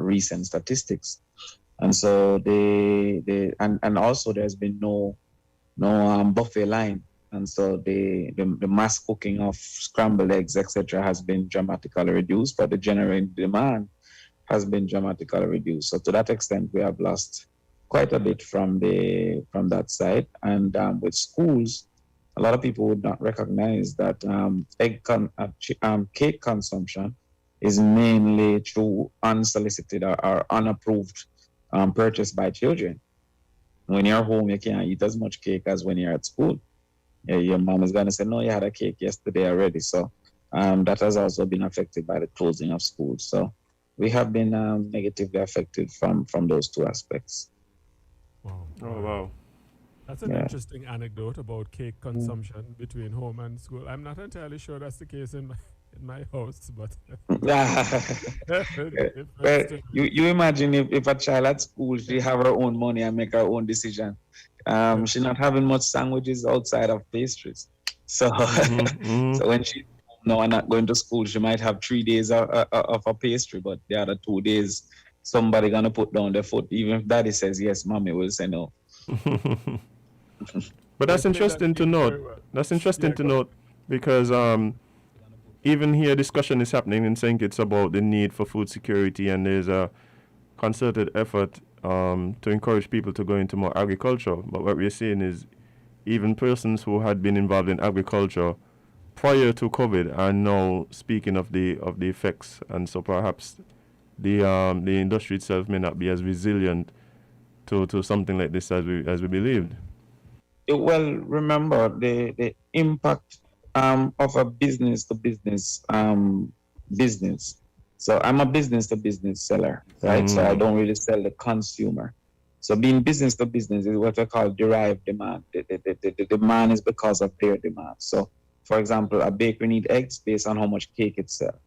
recent statistics. And so and also there's been no buffet line. And so the mass cooking of scrambled eggs, etc., has been dramatically reduced, but the general demand has been dramatically reduced. So to that extent, we have lost quite a bit from that side. And with schools, a lot of people would not recognize that cake consumption is mainly through unsolicited or unapproved purchase by children. When you're home, you can't eat as much cake as when you're at school. Your mom is going to say, no, you had a cake yesterday already. So that has also been affected by the closing of schools. So we have been negatively affected from those two aspects. Wow. Oh, wow. That's an Yeah. interesting anecdote about cake consumption between home and school. I'm not entirely sure that's the case in my house, but Well, interesting. you imagine if a child at school, she have her own money and make her own decision. She's not having much sandwiches outside of pastries. So, so when she's home now and not going to school, she might have 3 days of a pastry, but the other 2 days, somebody gonna put down their foot. Even if daddy says yes, mommy will say no. But They that's play that interesting to game note. very well. That's interesting Yeah, to go. note because even here discussion is happening in St Kitts about the need for food security, and there's a concerted effort to encourage people to go into more agriculture. But what we're seeing is even persons who had been involved in agriculture prior to COVID are now speaking of the effects, and so perhaps the industry itself may not be as resilient to something like this as we believed. Well, remember the impact of a business to business business. So I'm a business to business seller, right? So I Mm, don't really sell the consumer. So being business to business is what I call derived demand. The demand is because of their demand. So, for example, a bakery need eggs based on how much cake it sells,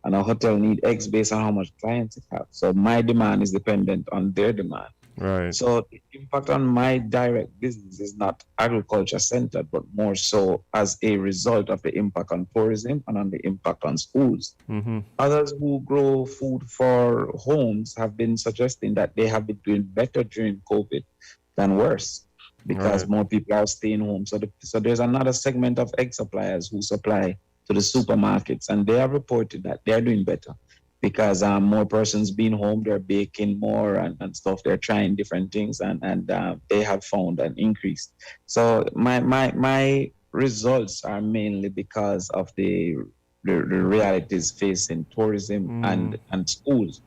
and a hotel need eggs based on how much clients it have. So my demand is dependent on their demand. right. So the impact on my direct business is not agriculture centered, but more so as a result of the impact on tourism and on the impact on schools. Mm-hmm. Others who grow food for homes have been suggesting that they have been doing better during COVID than worse because Right. more people are staying home. So there's another segment of egg suppliers who supply to the supermarkets, and they have reported that they're doing better because more persons being home, they're baking more and stuff. They're trying different things, and they have found an increase. So my results are mainly because of the realities facing tourism Mm, and schools.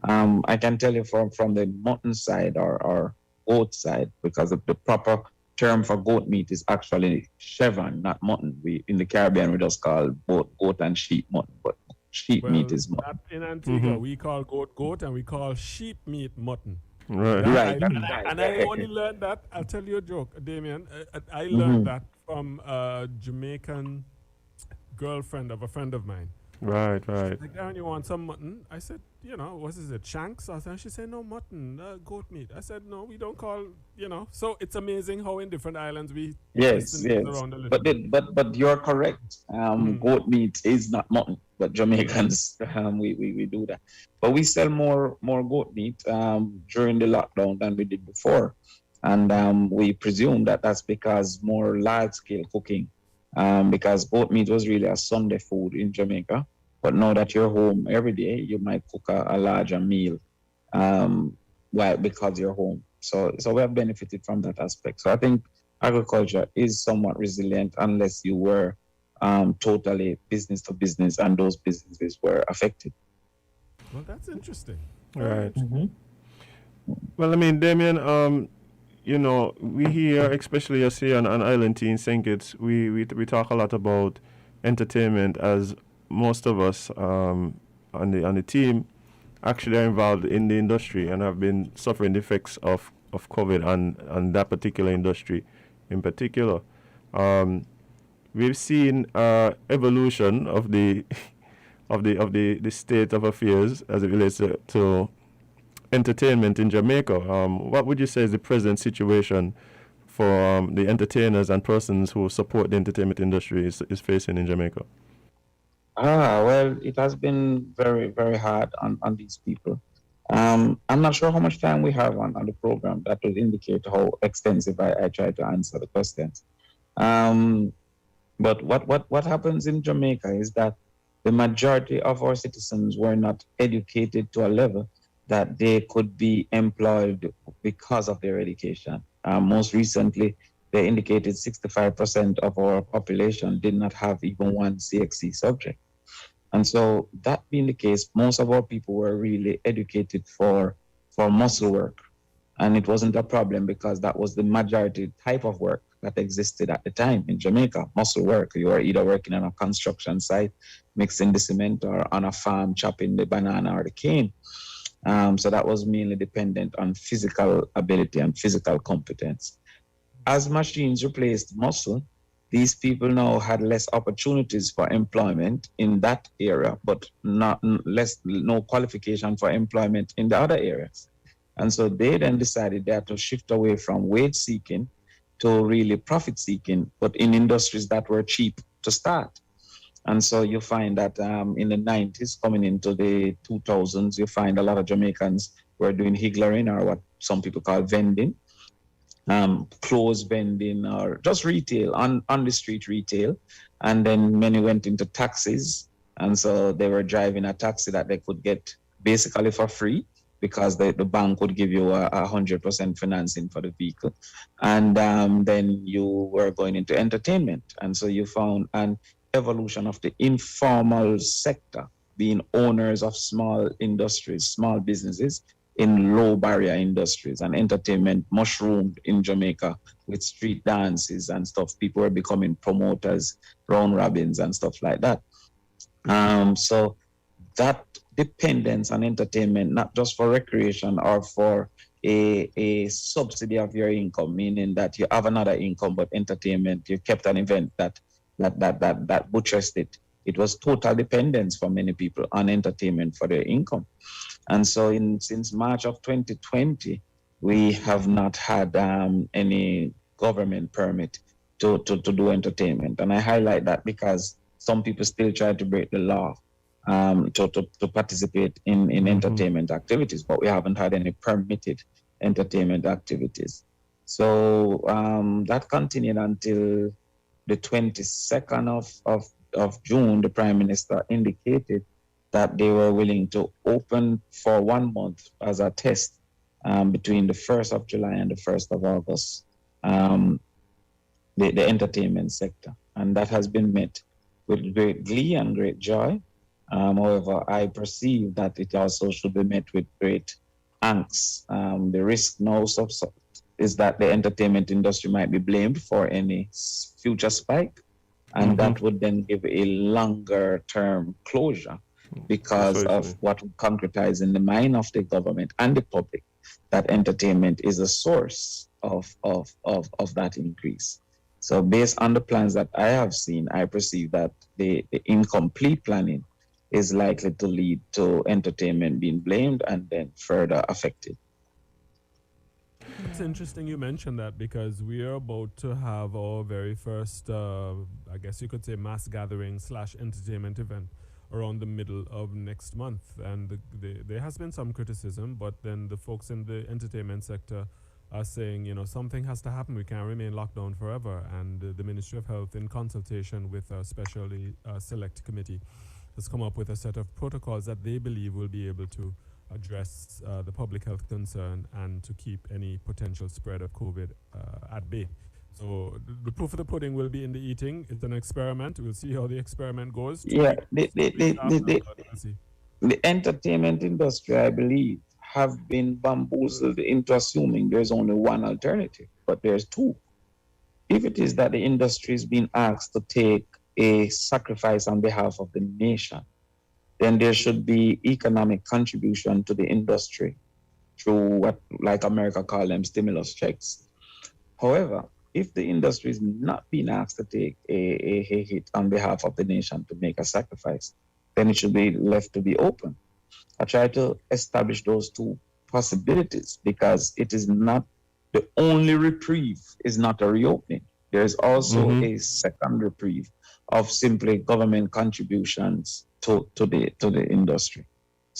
I can tell you from the mutton side or goat side, because the proper term for goat meat is actually chevron, not mutton. We in the Caribbean we just call both goat and sheep mutton, but sheep meat Well, is that mutton. in Antigua mm-hmm. we call goat goat, and we call sheep meat mutton. Right. That Right, that's and I right. only learned that. I'll tell you a joke, Damien. I learned Hmm. that from a Jamaican girlfriend of a friend of mine. Right. She's Right. like, Darren, you want some mutton? I said, what is it, shanks? And she said, no, mutton, goat meat. I said, no, we don't call. So it's amazing how in different islands we twist Yes, the names yes. around a little But bit. but you're correct. Mm. Goat meat is not mutton, but Right. Jamaicans we do that. But we sell more goat meat during the lockdown than we did before, and we presume that that's because more large scale cooking. Because goat meat was really a Sunday food in Jamaica, but now that you're home every day, you might cook a larger meal, um, well, because you're home. So we have benefited from that aspect. So I think agriculture is somewhat resilient unless you were totally business to business and those businesses were affected. Well, that's interesting. Very Right. interesting. Well, I mean, Damien, we here, especially us here on Island Tea in St. Kitts, we talk a lot about entertainment, as most of us on the team actually are involved in the industry and have been suffering the effects of COVID on that particular industry in particular. Um, we've seen evolution of the of the state of affairs as it relates to entertainment in Jamaica. What would you say is the present situation for the entertainers and persons who support the entertainment industry is facing in Jamaica? Well, it has been very, very hard on these people. I'm not sure how much time we have on the program. That will indicate how extensive I try to answer the questions. Um, but what happens in Jamaica is that the majority of our citizens were not educated to a level that they could be employed because of their education. Most recently, they indicated 65% of our population did not have even one CXC subject. And so that being the case, most of our people were really educated for muscle work. And it wasn't a problem because that was the majority type of work that existed at the time in Jamaica, muscle work. You were either working on a construction site, mixing the cement, or on a farm, chopping the banana or the cane. So that was mainly dependent on physical ability and physical competence. As machines replaced muscle, these people now had less opportunities for employment in that area, but no qualification for employment in the other areas. And so they then decided they had to shift away from wage seeking to really profit seeking, but in industries that were cheap to start. And so you find that in the 90s, coming into the 2000s, you find a lot of Jamaicans were doing higglering, or what some people call vending, clothes vending, or just retail, on the street retail. And then many went into taxis. And so they were driving a taxi that they could get basically for free, because the bank would give you a 100% financing for the vehicle. And then you were going into entertainment. And so you found an evolution of the informal sector, being owners of small industries, small businesses in low barrier industries, and entertainment mushroomed in Jamaica with street dances and stuff. People were becoming promoters, round robins and stuff like that. So that dependence on entertainment, not just for recreation or for a subsidy of your income, meaning that you have another income, but entertainment, you kept an event that buttressed it. It was total dependence for many people on entertainment for their income. And so since March of 2020, we have not had any government permit to do entertainment. And I highlight that because some people still try to break the law to participate in entertainment activities, but we haven't had any permitted entertainment activities. So that continued until the 22nd of June. The Prime Minister indicated that they were willing to open for 1 month as a test between the 1st of July and the 1st of August, the entertainment sector. And that has been met with great glee and great joy. However, I perceive that it also should be met with great angst. The risk now is that the entertainment industry might be blamed for any future spike, and that would then give a longer term closure because of what would concretize in the mind of the government and the public that entertainment is a source of that increase. So based on the plans that I have seen, I perceive that the incomplete planning is likely to lead to entertainment being blamed and then further affected. It's interesting you mentioned that, because we are about to have our very first, I guess you could say, mass gathering / entertainment event around the middle of next month. And there has been some criticism, but then the folks in the entertainment sector are saying, something has to happen. We can't remain locked down forever. And the Ministry of Health, in consultation with a specially select committee, has come up with a set of protocols that they believe will be able to address the public health concern and to keep any potential spread of COVID at bay. So the proof of the pudding will be in the eating. It's an experiment. We'll see how the experiment goes. Yeah, the entertainment industry, I believe, have been bamboozled into assuming there's only one alternative, but there's two. If it is that the industry is being asked to take a sacrifice on behalf of the nation, then there should be economic contribution to the industry through what, like America call them, stimulus checks. However, if the industry is not being asked to take a hit on behalf of the nation to make a sacrifice, then it should be left to be open. I try to establish those two possibilities because it is not the only reprieve is not a reopening. There is also a second reprieve of simply government contributions to the industry.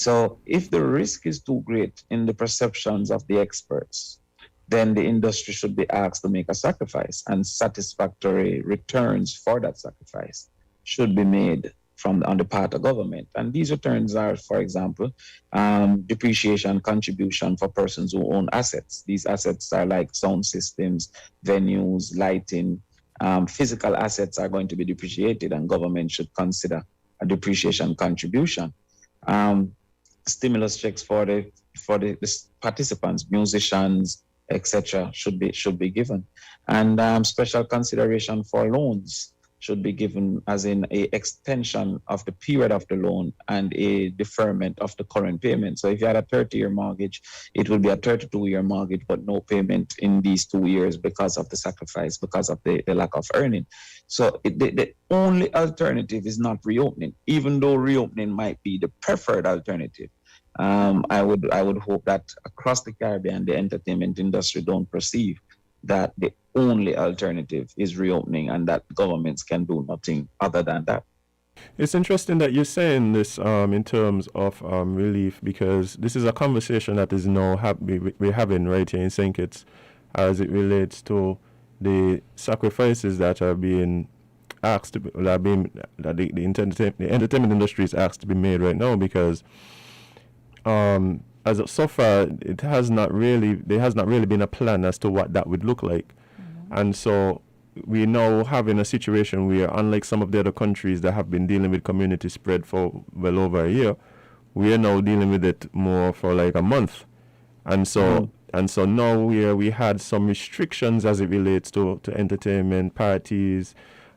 So if the risk is too great in the perceptions of the experts, then the industry should be asked to make a sacrifice, and satisfactory returns for that sacrifice should be made from on the part of government. And these returns are, for example, depreciation contribution for persons who own assets. These assets are like sound systems, venues, lighting. Physical assets are going to be depreciated, and government should consider a depreciation contribution. Um, Stimulus checks for the participants, musicians, etc., should be given, and special consideration for loans should be given, as in a extension of the period of the loan and a deferment of the current payment. So if you had a 30-year mortgage, it will be a 32-year mortgage, but no payment in these 2 years because of the sacrifice, because of the lack of earning. So the only alternative is not reopening, even though reopening might be the preferred alternative. I would hope that across the Caribbean, the entertainment industry don't perceive that the only alternative is reopening, and that governments can do nothing other than that. It's interesting that you're saying this in terms of relief, because this is a conversation that is now we're having right here in St. Kitts as it relates to the sacrifices that are being asked to be, that are being that the entertainment industry is asked to be made right now, because as of so far there has not really been a plan as to what that would look like. And so we now having a situation where, unlike some of the other countries that have been dealing with community spread for well over a year, we are now dealing with it more for like a month. And so now we had some restrictions as it relates to entertainment, parties,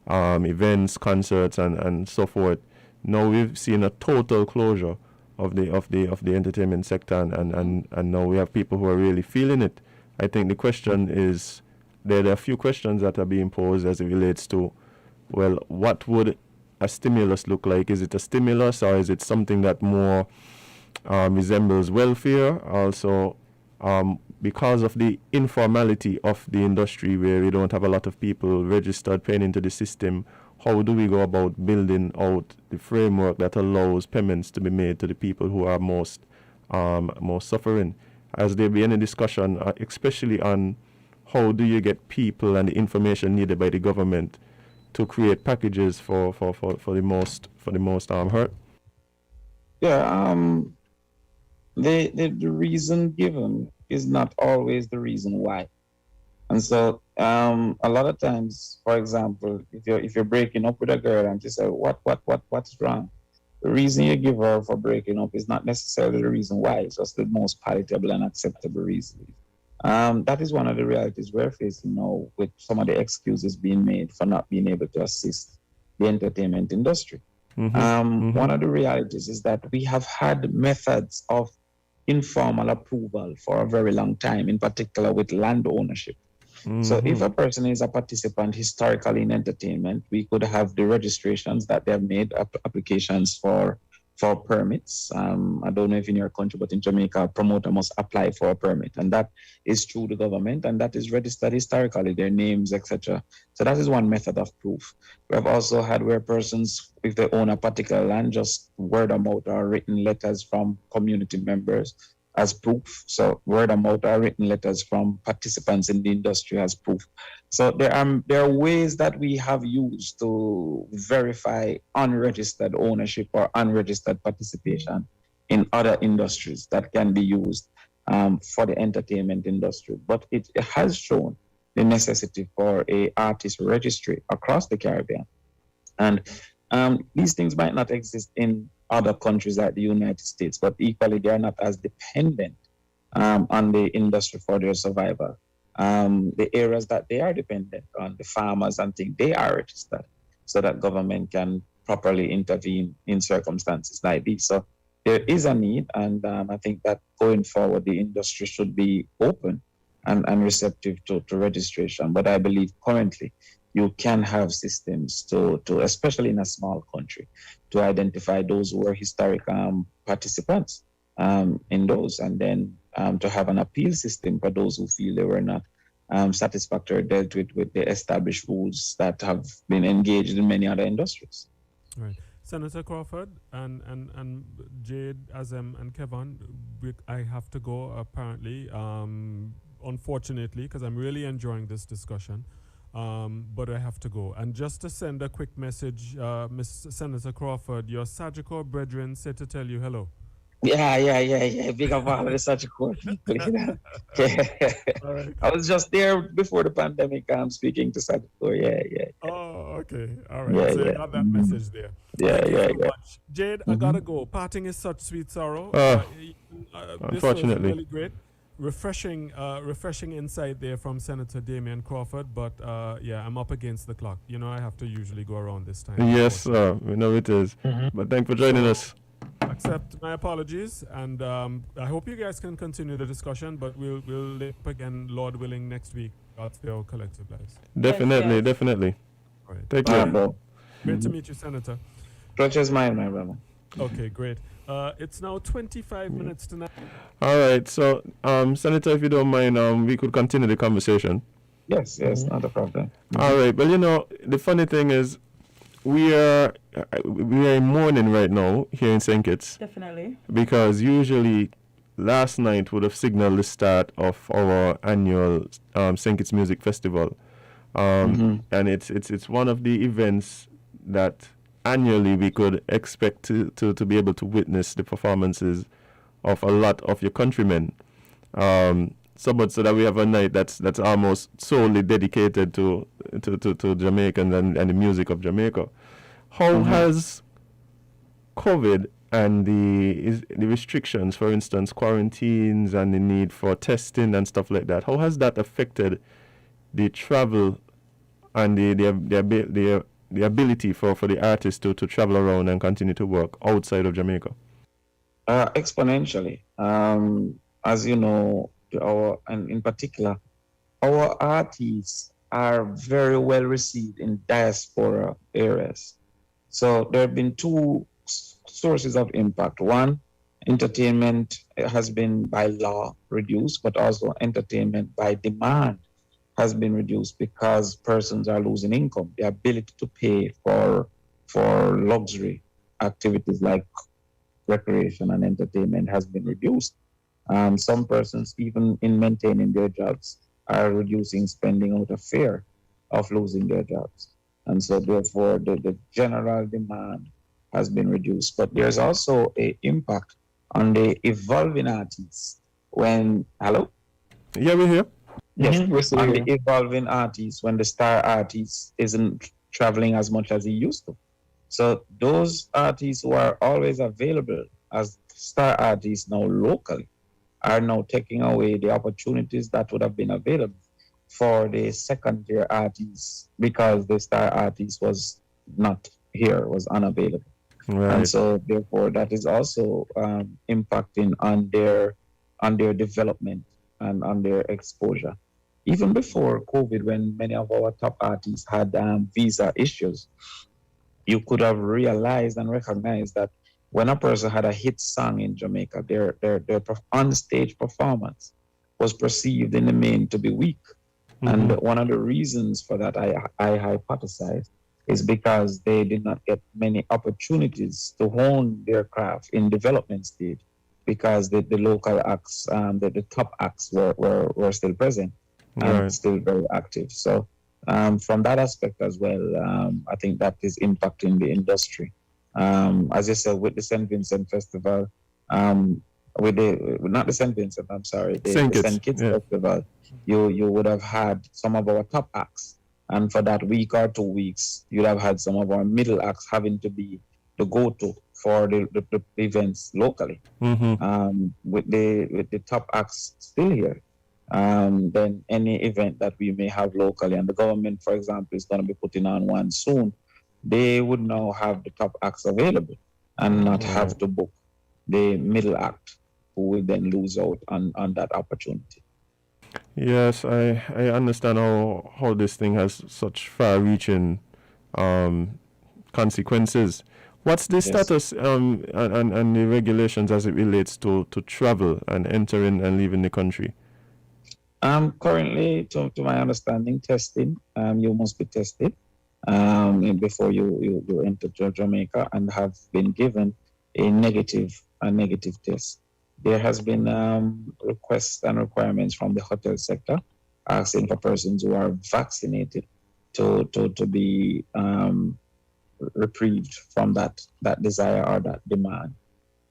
events, concerts, and so forth. Now we've seen a total closure of the entertainment sector, and now we have people who are really feeling it. I think the question is, there are a few questions that are being posed as it relates to, well, what would a stimulus look like? Is it a stimulus, or is it something that more resembles welfare? Also, because of the informality of the industry, where we don't have a lot of people registered paying into the system, how do we go about building out the framework that allows payments to be made to the people who are most suffering? Has there been any discussion, especially on how do you get people and the information needed by the government to create packages for the most hurt? Yeah, the reason given is not always the reason why. And so a lot of times, for example, if you're breaking up with a girl and she says, what's wrong? The reason you give her for breaking up is not necessarily the reason why. It's just the most palatable and acceptable reason. That is one of the realities we're facing now, with some of the excuses being made for not being able to assist the entertainment industry. One of the realities is that we have had methods of informal approval for a very long time, in particular with land ownership. So if a person is a participant historically in entertainment, we could have the registrations that they have made, applications for permits. I don't know if in your country, but in Jamaica, a promoter must apply for a permit, and that is through the government, and that is registered historically, their names, etc. So that is one method of proof. We have also had where persons, if they own a particular land, just word of mouth or written letters from community members as proof. So word of mouth or written letters from participants in the industry as proof. So there are ways that we have used to verify unregistered ownership or unregistered participation in other industries that can be used for the entertainment industry. But it has shown the necessity for a artist registry across the Caribbean. And these things might not exist in other countries like the United States, but equally they are not as dependent on the industry for their survival. The areas that they are dependent on, the farmers and things, they are registered so that government can properly intervene in circumstances like these. So there is a need, and I think that going forward, the industry should be open and receptive to registration. But I believe currently you can have systems to especially in a small country, to identify those who are historic participants in those, and then to have an appeal system for those who feel they were not satisfactorily dealt with the established rules that have been engaged in many other industries. Right. Senator Crawford and Jade, Azem, and Kevon, I have to go apparently, unfortunately, because I'm really enjoying this discussion. But I have to go. And just to send a quick message, Miss Senator Crawford, your Sagicor brethren said to tell you hello. Yeah. Big up all of the such a cool people. You know? All right. I was just there before the pandemic. I'm speaking to Sadako. Yeah. Oh, okay. All right. Yeah, So you yeah. got that message there. Yeah, Thank you yeah, so yeah. much. Jade, I gotta go. Parting is such sweet sorrow. This was Unfortunately. really great. Refreshing insight there from Senator Damian Crawford. But yeah, I'm up against the clock. You know, I have to usually go around this time. Yes, we know it is. But thanks for joining us. Accept my apologies, and I hope you guys can continue the discussion. But we'll link up again, Lord willing, next week. God's our collective lives. Definitely. All right. Take All care. right, bro. Great to meet you, Senator. Pleasure's mine, my brother. Okay, great. It's now 25 minutes to 9. All right. So, Senator, if you don't mind, we could continue the conversation. Yes, not a problem. All right. Well, you know, the funny thing is, we are in mourning right now here in St Kitts. Definitely. Because usually last night would have signaled the start of our annual St Kitts Music Festival. And it's one of the events that annually we could expect to be able to witness the performances of a lot of your countrymen. So much so that we have a night that's almost solely dedicated to Jamaicans and the music of Jamaica. How has COVID and the restrictions, for instance, quarantines and the need for testing and stuff like that, how has that affected the travel and the ability for the artists to travel around and continue to work outside of Jamaica? Exponentially. As you know, and in particular, our artists are very well received in diaspora areas. So there have been two sources of impact. One, entertainment has been by law reduced, but also entertainment by demand has been reduced because persons are losing income. The ability to pay for luxury activities like recreation and entertainment has been reduced. Some persons, even in maintaining their jobs, are reducing spending out of fear of losing their jobs. And so therefore the general demand has been reduced. But there's also an impact on the evolving artists when, hello? Yeah, we're here. Yes, on the evolving artists when the star artist isn't traveling as much as he used to. So those artists who are always available as star artists now locally are now taking away the opportunities that would have been available for the second-tier artists because the star artist was not here, was unavailable. Right. And so therefore that is also impacting on their development and on their exposure. Even before COVID, when many of our top artists had visa issues, you could have realized and recognized that when a person had a hit song in Jamaica, their on-stage performance was perceived in the main to be weak. And one of the reasons for that, I hypothesize, is because they did not get many opportunities to hone their craft in development stage because the local acts, the top acts were still present and still very active. So from that aspect as well, I think that is impacting the industry. As you said, with the St. Vincent Festival, not the St. Vincent, I'm sorry, the St. Kitts Festival, you would have had some of our top acts. And for that week or 2 weeks, you'd have had some of our middle acts having to be the go-to for the events locally. With the top acts still here, then any event that we may have locally, and the government, for example, is going to be putting on one soon, they would now have the top acts available and not have to book the middle act, who will then lose out on that opportunity. Yes, I understand how this thing has such far-reaching consequences. What's the status and the regulations as it relates to travel and entering and leaving the country? Currently, to my understanding, testing. You must be tested. before you enter Jamaica and have been given a negative test. There has been requests and requirements from the hotel sector asking for persons who are vaccinated to be reprieved from that desire or that demand.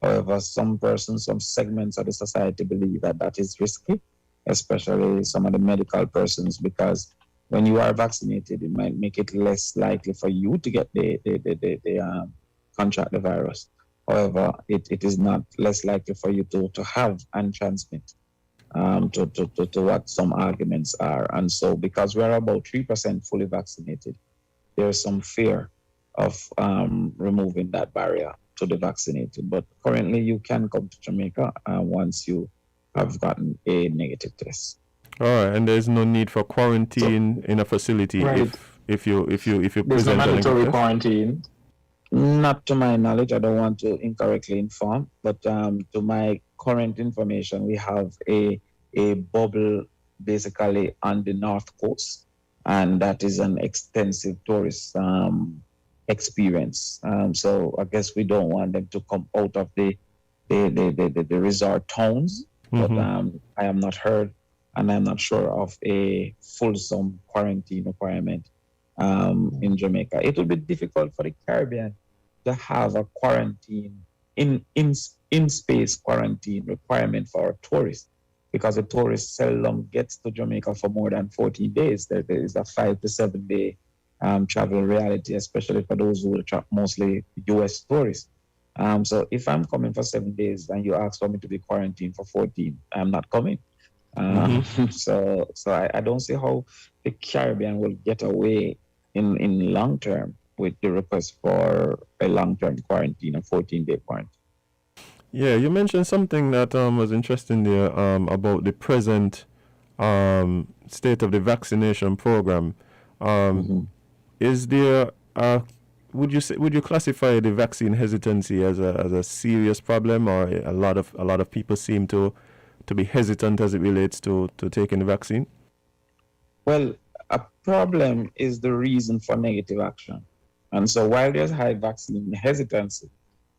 However, some persons, some segments of the society believe that is risky, especially some of the medical persons, because when you are vaccinated, it might make it less likely for you to get the contract the virus. However, it is not less likely for you to have and transmit to what some arguments are. And so because we're about 3% fully vaccinated, there's some fear of removing that barrier to the vaccinated. But currently you can come to Jamaica once you have gotten a negative test. All right, and there's no need for quarantine in a facility Right. if you There's no present a mandatory negative test? quarantine. Not to my knowledge, I don't want to incorrectly inform, but to my current information, we have a bubble basically on the north coast, and that is an extensive tourist experience. So I guess we don't want them to come out of the resort towns, but I am not heard, and I'm not sure of a fulsome quarantine requirement in Jamaica. It will be difficult for the Caribbean to have a quarantine in space quarantine requirement for tourists, because a tourist seldom gets to Jamaica for more than 14 days. There is a 5 to 7 day travel reality, especially for those who attract mostly US tourists. So if I'm coming for 7 days and you ask for me to be quarantined for 14, I'm not coming. So I don't see how the Caribbean will get away in long term with the request for a long-term quarantine, a 14-day quarantine. Yeah, you mentioned something that was interesting there about the present state of the vaccination program. Is there would you classify the vaccine hesitancy as a serious problem, or a lot of people seem to be hesitant as it relates to taking the vaccine? Well, a problem is the reason for negative action. And so while there's high vaccine hesitancy,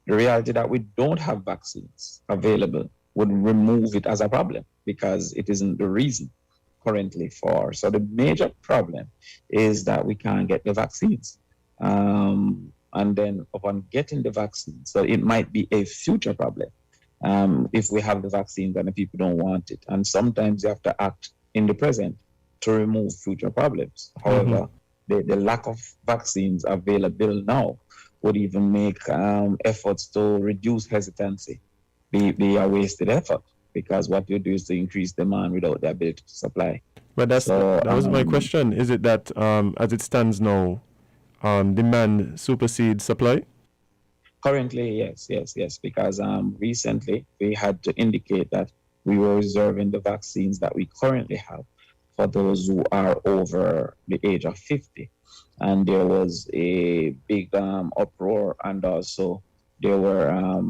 the reality that we don't have vaccines available would remove it as a problem, because it isn't the reason currently for. So the major problem is that we can't get the vaccines. And then upon getting the vaccine, so it might be a future problem if we have the vaccines and the people don't want it. And sometimes you have to act in the present to remove future problems. However, the lack of vaccines available now would even make efforts to reduce hesitancy be a wasted effort, because what you do is to increase demand without the ability to supply. But that was my question. Is it that as it stands now, demand supersedes supply? Currently, yes, because recently we had to indicate that we were reserving the vaccines that we currently have for those who are over the age of 50. And there was a big uproar, and also there were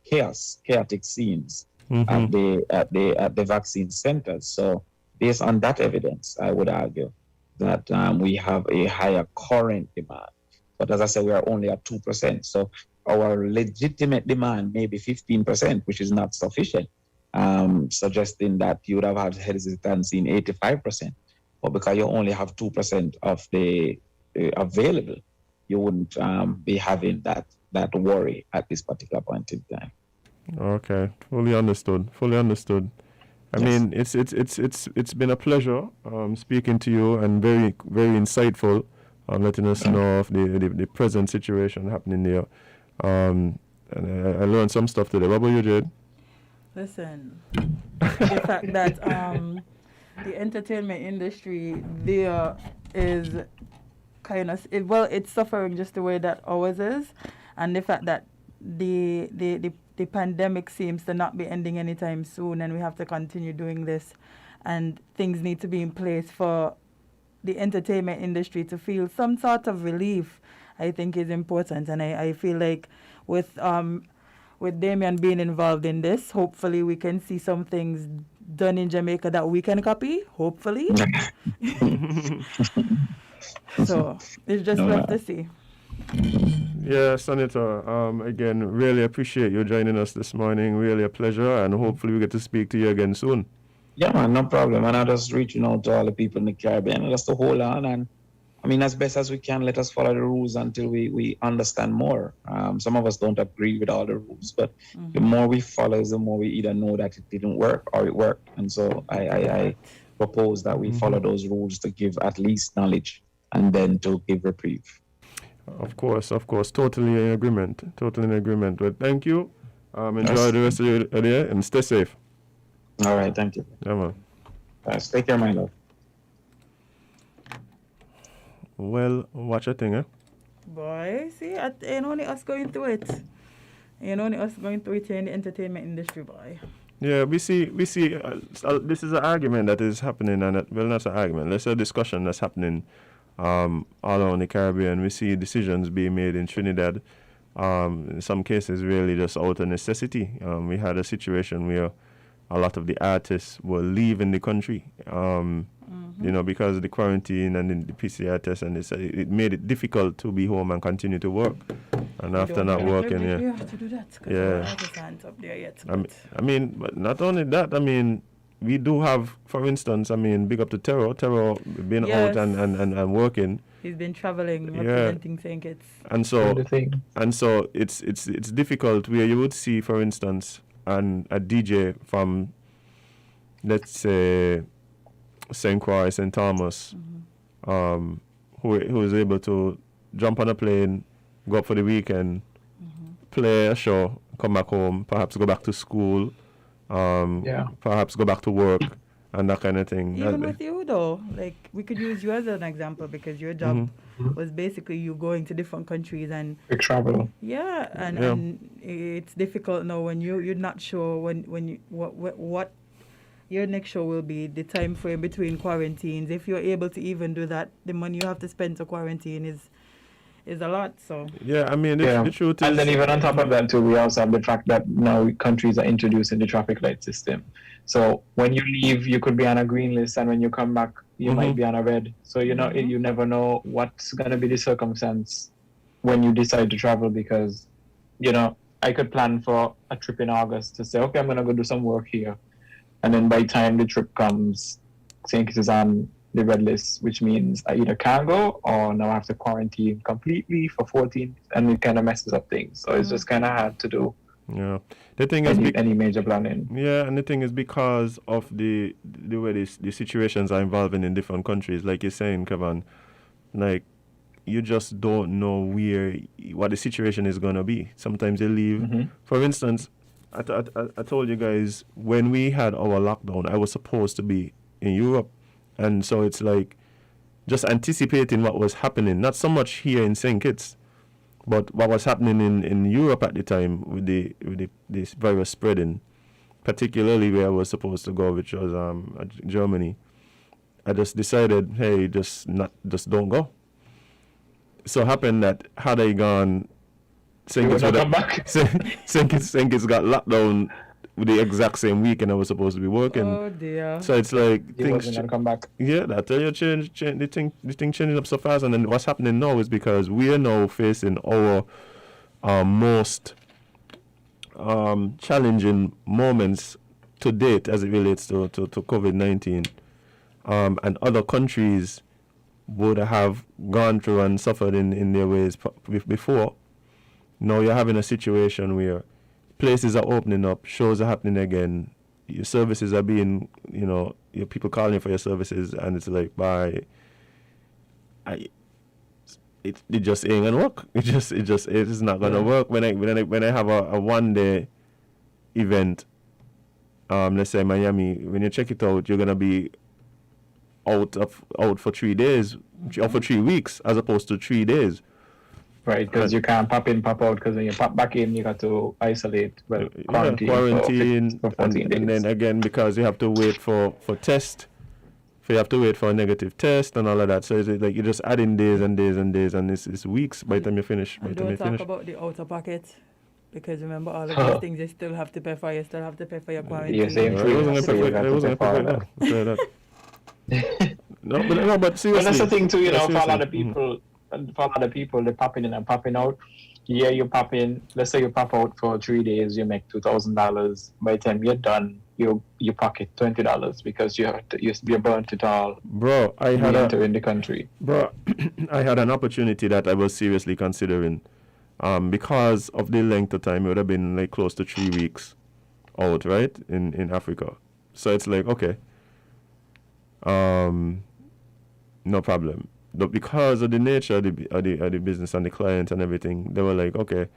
chaotic scenes at the vaccine centers. So based on that evidence, I would argue that we have a higher current demand. But as I said, we are only at 2%. So our legitimate demand may be 15%, which is not sufficient, suggesting that you would have had hesitancy in 85%. But because you only have 2% of the available, you wouldn't be having that worry at this particular point in time. Okay, fully understood. I mean, it's been a pleasure speaking to you, and very very insightful, letting us know of the present situation happening there. And I learned some stuff today. What about you, Jade? Listen, the fact that the entertainment industry there is kind of it's suffering just the way that ours is, and the fact that the pandemic seems to not be ending anytime soon, and we have to continue doing this, and things need to be in place for the entertainment industry to feel some sort of relief, I think is important. And I feel like with Damien being involved in this, hopefully we can see some things done in Jamaica that we can copy, hopefully. So it's just No, left to see. Yeah, Senator, again, really appreciate you joining us this morning. Really a pleasure, and hopefully we get to speak to you again soon. Yeah, man, no problem. And I'm just reaching out to all the people in the Caribbean just to hold on. And I mean, as best as we can, let us follow the rules until we understand more. Some of us don't agree with all the rules, but the more we follow, the more we either know that it didn't work or it worked. And so I propose that we follow those rules to give at least knowledge and then to give reprieve. Of course, totally in agreement. But thank you. Enjoy the rest of your day and stay safe. All right, thank you. Yeah, man. Take care, my love. Well, watch a thing, eh? Boy, see, ain't only us going through it. Ain't only us going through it here in the entertainment industry, boy. Yeah, we see. This is an argument that is happening, and not an argument. Let's say a discussion that's happening all around the Caribbean. We see decisions being made in Trinidad. In some cases, really just out of necessity. We had a situation where a lot of the artists were leaving the country, because of the quarantine and the PCR test, and it made it difficult to be home and continue to work. And after not working, you have to do that. Up there yet, but not only that, we do have, for instance, big up to Terror being out and working. He's been traveling, representing St Kitts. And so it's difficult where you would see, for instance, a DJ from, let's say, St. Croix, St. Thomas, who is able to jump on a plane, go up for the weekend, play a show, come back home, perhaps go back to school, perhaps go back to work, and that kind of thing. Even with you, though, like, we could use you as an example because your job was basically you going to different countries and travel. Yeah, and it's difficult now when you're not sure when you what your next show will be, the time frame between quarantines. If you're able to even do that, the money you have to spend to quarantine is a lot. So the truth is, and then even on top of that too, we also have the fact that now countries are introducing the traffic light system. So when you leave, you could be on a green list, and when you come back, you might be on a red. So you never know what's gonna be the circumstance when you decide to travel, because I could plan for a trip in August to say, okay, I'm gonna go do some work here, and then by the time the trip comes, St. Kitts is on the red list, which means I either can't go or now I have to quarantine completely for 14, and it kind of messes up things. So it's just kind of hard to do. Yeah, the thing is any major planning. Yeah, and the thing is because of the way the situations are evolving in different countries, like you're saying, Kevon, like you just don't know what the situation is gonna be. Sometimes they leave. For instance, I told you guys when we had our lockdown, I was supposed to be in Europe, and so it's like just anticipating what was happening. Not so much here in St. Kitts, but what was happening in Europe at the time with this virus spreading, particularly where I was supposed to go, which was Germany. I just decided, hey, just don't go. So happened that had I gone, St. Kitts got locked down with the exact same weekend I was supposed to be working. Oh dear. So it's like You wasn't gonna come back. Yeah, that tell you change the thing changing up so fast, and then what's happening now is because we are now facing our most challenging moments to date as it relates to COVID-19, and other countries would have gone through and suffered in their ways before. Now you're having a situation where places are opening up, shows are happening again, your services are being, your people calling you for your services, and it's like, it just ain't gonna work. It's not gonna work. When I have a 1 day event, let's say Miami, when you check it out, you're gonna be out for 3 days, or for 3 weeks, as opposed to 3 days. Right, because you can't pop in, pop out, because when you pop back in, you got to quarantine for 14 days. And then again, because you have to wait for test, you have to wait for a negative test and all of that. So it's like you're just adding days and days and days, and it's weeks by the time you finish. Don't talk about the outer pocket, because remember all of these things you still have to pay for. You still have to pay for your quarantine. You're saying I wasn't going to pay for that. No, but But seriously. that's the thing too, Yeah, for a lot of seriously. people, they're popping in and popping out. Yeah, you pop in. Let's say you pop out for 3 days, you make $2,000. By the time you're done, you pocket $20 because you burnt it all Bro, re-entering the country. bro, I had an opportunity that I was seriously considering. Because of the length of time, it would have been like close to 3 weeks out, right, in Africa. So it's like, okay, no problem. But because of the nature of the business and the client and everything, they were like, okay,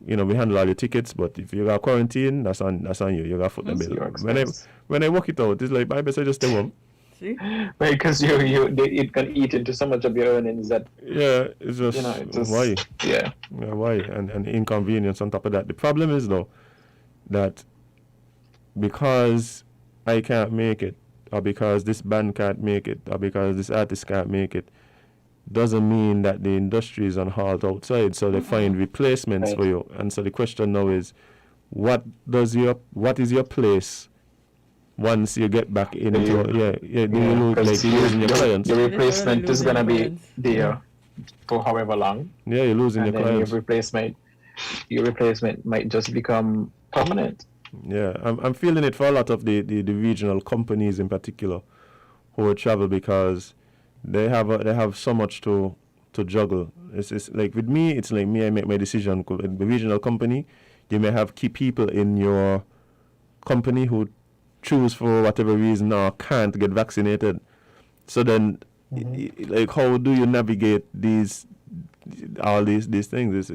we handle all your tickets, but if you got quarantine, that's on you. You got foot the That's bill. your When I expense. work it out, it's like I better just stay home. See? Because it can eat into so much of your earnings that Yeah, it's just it just why. yeah. Yeah, why? And inconvenience on top of that. The problem is though that because I can't make it, or because this band can't make it, or because this artist can't make it, doesn't mean that the industry is on halt outside. So they find replacements Right. for you. And so the question now is, what is your place once you get back into do you lose, like you're losing your clients? Your This is replacement gonna is lose gonna be influence. there for however long, Yeah, you're losing and your then clients. your replacement might just become permanent. Yeah, I'm feeling it for a lot of the regional companies in particular who will travel because they have so much to juggle. It's like with me, it's like me, I make my decision. The regional company, you may have key people in your company who choose for whatever reason or can't get vaccinated. So then, like, how do you navigate all these things?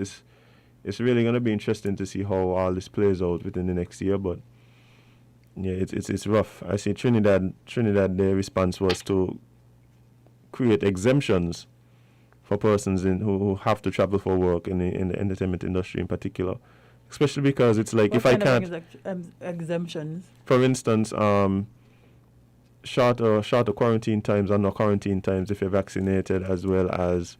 It's really gonna be interesting to see how all this plays out within the next year. But yeah, it's rough. I see Trinidad. Their response was to create exemptions for persons who have to travel for work in the entertainment industry in particular, especially because it's like What if I kind of can't, exemptions? for instance, shorter quarantine times and no quarantine times if you're vaccinated, as well as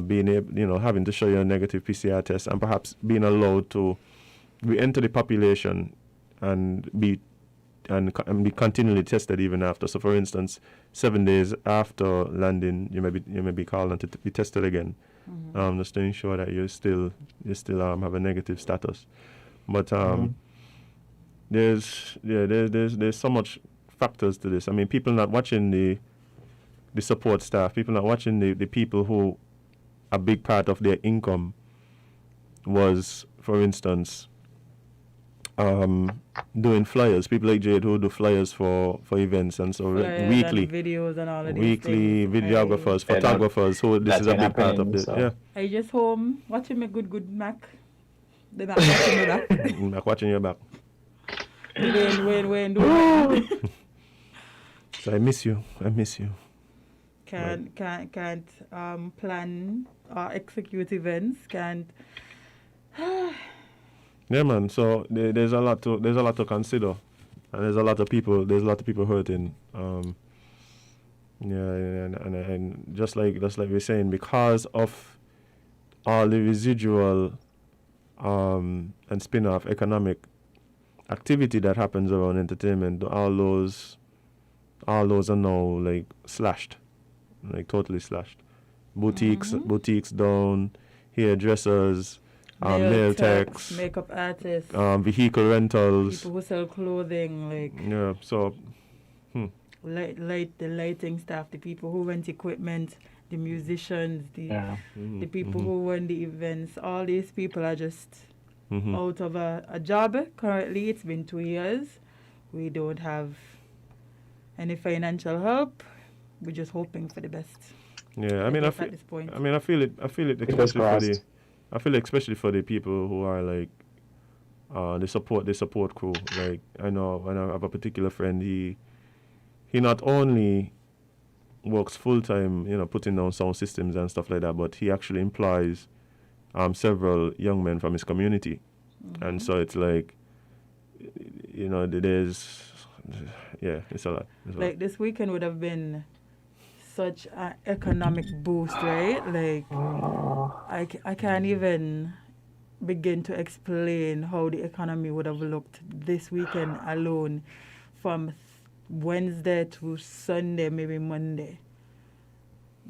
being able, having to show your negative PCR test, and perhaps being allowed to re-enter the population and be continually tested even after. So, for instance, 7 days after landing, you may be called on to be tested again, just to ensure that you still have a negative status. But there's so much factors to this. I mean, people not watching the support staff, people not watching the people who a big part of their income was, for instance, doing flyers. People like Jade who do flyers for events, and so Flyers weekly, and videos and all of these weekly things. videographers, Yeah, photographers. Who this that's is a been big part of happening, this. so. Yeah, I just home watching my good Mac. The Mac watching me back. like watching your back. When do So I miss you. can't plan or execute events, can't. Yeah, man. So there's a lot to consider, and there's a lot of people hurting. And just like we're saying, because of all the residual and spin-off economic activity that happens around entertainment, all those are now like slashed, like totally slashed. Boutiques down, hairdressers, nail techs, makeup artists, vehicle rentals. people who sell clothing, like Yeah, so the lighting staff, the people who rent equipment, the musicians, the people who run the events. All these people are just out of a job. Currently, it's been 2 years. We don't have any financial help. We're just hoping for the best. yeah, I mean, I at this point. feel it especially for the people who are like the support crew. Like I know I have a particular friend. He not only works full time, putting down sound systems and stuff like that, but he actually employs several young men from his community, and so it's like, it's a lot. Like this weekend would have been such an economic boost, right? Like I can't even begin to explain how the economy would have looked this weekend alone, from Wednesday to Sunday, maybe Monday,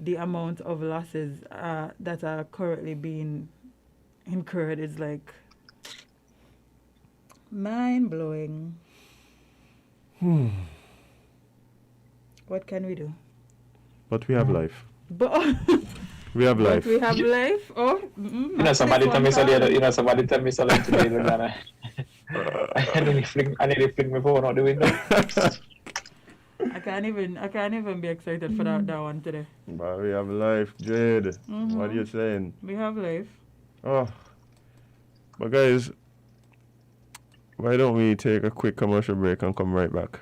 the amount of losses that are currently being incurred is like mind blowing. What can we do? But we have life. But We have but life. we have life. Oh, Somebody tell me so the other, somebody tell me so like today, I need to fling my phone out the window. I can't even be excited for that one today. But we have life, Jade. What are you saying? We have life. Oh, but guys, why don't we take a quick commercial break and come right back?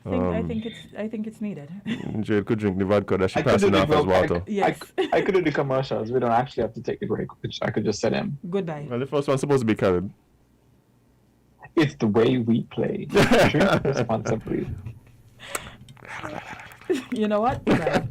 I think it's needed. Jade could drink the vodka that she I could passing do off the as water. Yes. I could do the commercials. We don't actually have to take the break. I could just say them. Goodbye. Well, the first one's supposed to be Carib. It's the way we play. Drink responsibly. You know what? Goodbye.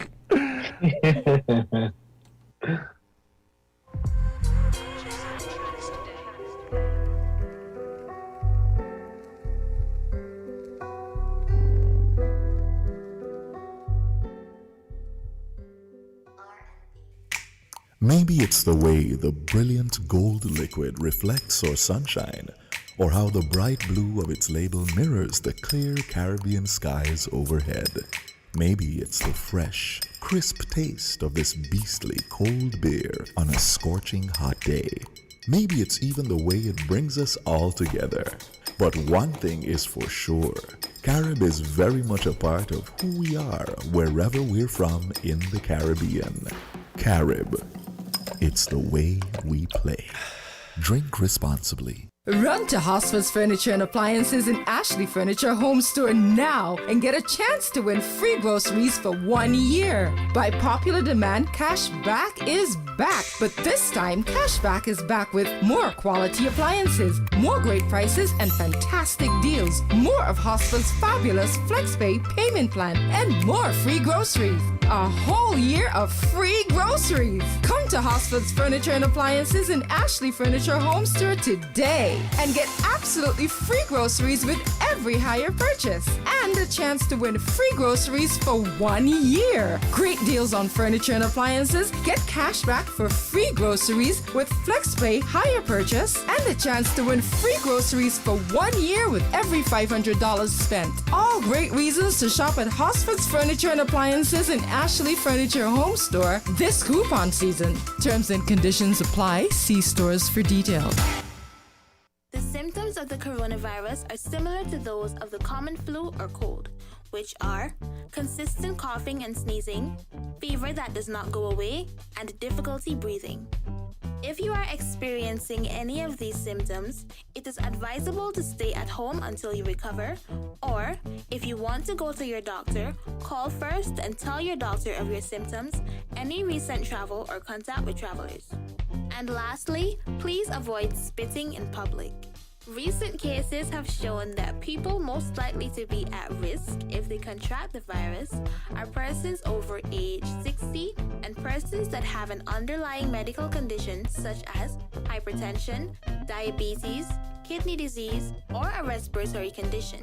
Maybe it's the way the brilliant gold liquid reflects our sunshine, or how the bright blue of its label mirrors the clear Caribbean skies overhead. Maybe it's the fresh, crisp taste of this beastly cold beer on a scorching hot day. Maybe it's even the way it brings us all together. But one thing is for sure, Carib is very much a part of who we are wherever we're from in the Caribbean. Carib. It's the way we play. Drink responsibly. Run to Hosford's Furniture and Appliances in Ashley Furniture Home Store now and get a chance to win free groceries for 1 year. By popular demand, Cashback is back. But this time, Cashback is back with more quality appliances, more great prices and fantastic deals, more of Hosford's fabulous FlexPay payment plan, and more free groceries. A whole year of free groceries. Come to Hosford's Furniture and Appliances in Ashley Furniture Home Store today and get absolutely free groceries with every higher purchase and a chance to win free groceries for 1 year. Great deals on furniture and appliances. Get cash back for free groceries with FlexPay higher purchase and a chance to win free groceries for 1 year with every $500 spent. All great reasons to shop at Hosford's Furniture and Appliances in Ashley Furniture Home Store this coupon season. Terms and conditions apply. See stores for details. The symptoms of the coronavirus are similar to those of the common flu or cold, which are consistent coughing and sneezing, fever that does not go away, and difficulty breathing. If you are experiencing any of these symptoms, it is advisable to stay at home until you recover, or if you want to go to your doctor, call first and tell your doctor of your symptoms, any recent travel or contact with travelers. And lastly, please avoid spitting in public. Recent cases have shown that people most likely to be at risk if they contract the virus are persons over age 60 and persons that have an underlying medical condition such as hypertension, diabetes, kidney disease, or a respiratory condition.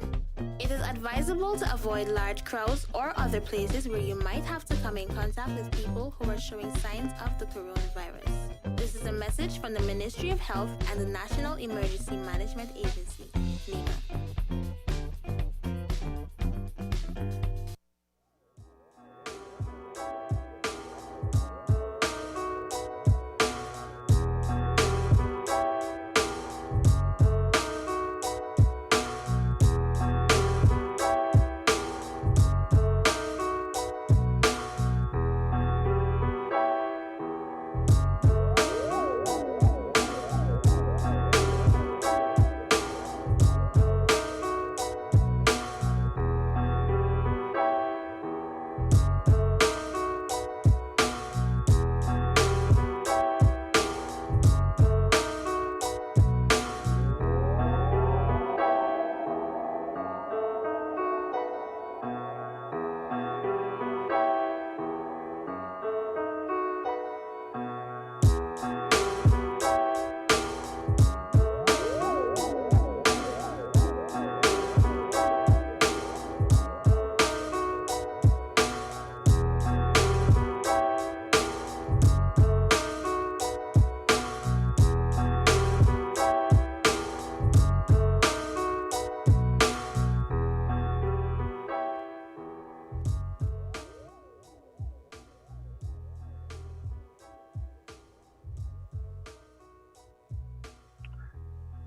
It is advisable to avoid large crowds or other places where you might have to come in contact with people who are showing signs of the coronavirus. This is a message from the Ministry of Health and the National Emergency Management Agency, NEMA.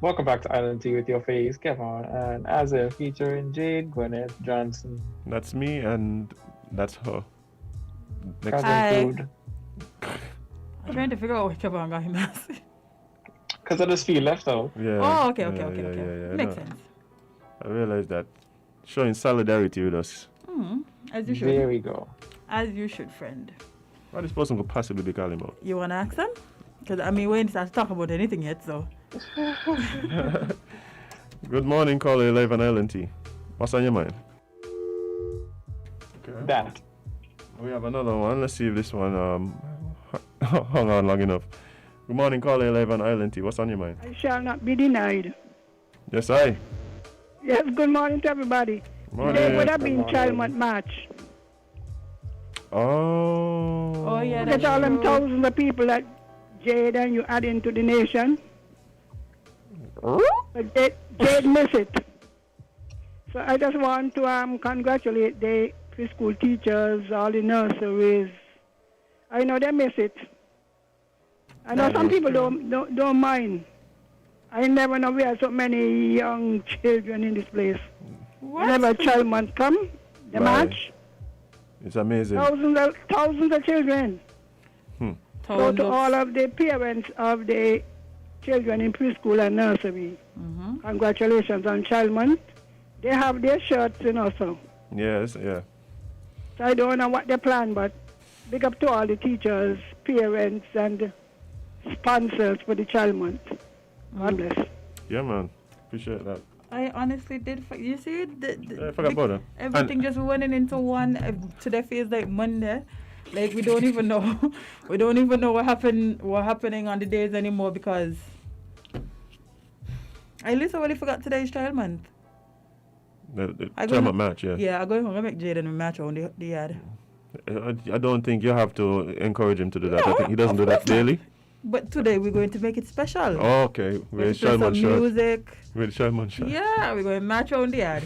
Welcome back to Island Tea with your face, Kevon, and Azem featuring Jade, Gwyneth Johnson. That's me, and that's her. Next. Hi. Food. I'm trying to figure out which Kevon got him as. Because I just feel left out. Yeah. Oh, okay. Yeah, Makes no, sense. I realized that. Showing solidarity with us. As you should. There we go. As you should, friend. What this person could possibly be calling about? You want to ask them? Because, I mean, we ain't started to talk about anything yet, so. Good morning, caller live on Island Tea. What's on your mind? Okay. That. We have another one. Let's see if this one hung on long enough. Good morning, caller live on Island Tea. What's on your mind? I shall not be denied. Yes, I. Yes, good morning to everybody. Morning. Today would have been Good Child morning. Month March. Oh. Yeah, Look at all them thousands of people that Jade and you add into the nation. But Jade missed it. So I just want to congratulate the preschool teachers, all the nurseries. I know they miss it. I know some people don't mind. I never know we have so many young children in this place. Whenever Child Month come, the Right. march, It's amazing. thousands of children. So to all of the parents of the children in preschool and nursery, congratulations on Child Month. They have their shirts, so. Yes, yeah. So I don't know what they plan, but big up to all the teachers, parents, and sponsors for the Child Month. God bless. Yeah, man. Appreciate that. I honestly did. You see, I forgot about that. everything just running into one. Today feels like Monday. Like we don't even know. We don't even know what happening on the days anymore because I literally forgot today's Child Month. The I Child go- Month match, yeah. Yeah, I'm going home. I make Jade and match on the yard. I don't think you have to encourage him to do that. I No, think he doesn't do of that course not. daily. But today we're going to make it special. Oh, okay. We're With going to play Child Month some shirt. music. With Child Month shirt. Yeah, we're going to match on the yard.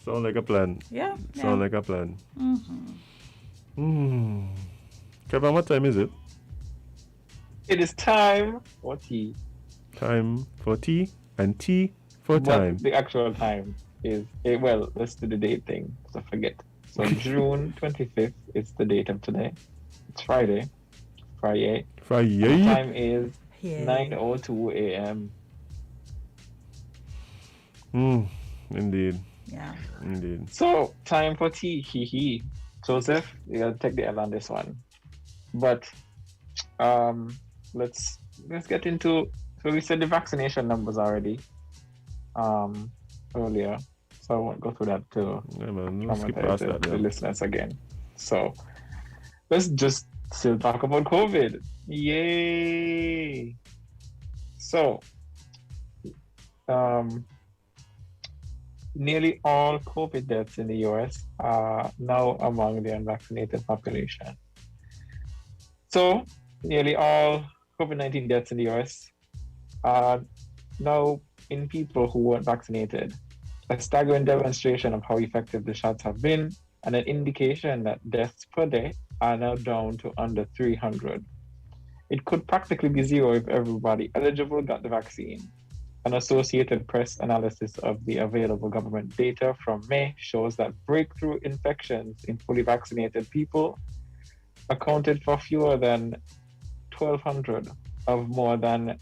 Sound like a plan. Yeah. Sound like a plan. Kevin, what time is it? It is time for tea. Time for tea and tea for time. But the actual time is, well, let's do the date thing, because I forget. So June 25th is the date of today. It's Friday. The Friday. time is Yeah. 9:02 a.m. Indeed. Yeah. Indeed. So, time for tea, hee hee. Joseph, you gotta take the L on this one. But let's get into, so we said the vaccination numbers already earlier. So I won't go through that to Yeah, man. Let's skip past that. the Yeah. listeners again. So let's just still talk about COVID. Yay! So nearly all COVID deaths in the US are now among the unvaccinated population. So nearly all COVID-19 deaths in the US are now in people who weren't vaccinated. A staggering demonstration of how effective the shots have been, and an indication that deaths per day are now down to under 300. It could practically be zero if everybody eligible got the vaccine. An Associated Press analysis of the available government data from May shows that breakthrough infections in fully vaccinated people accounted for fewer than 1,200 of more than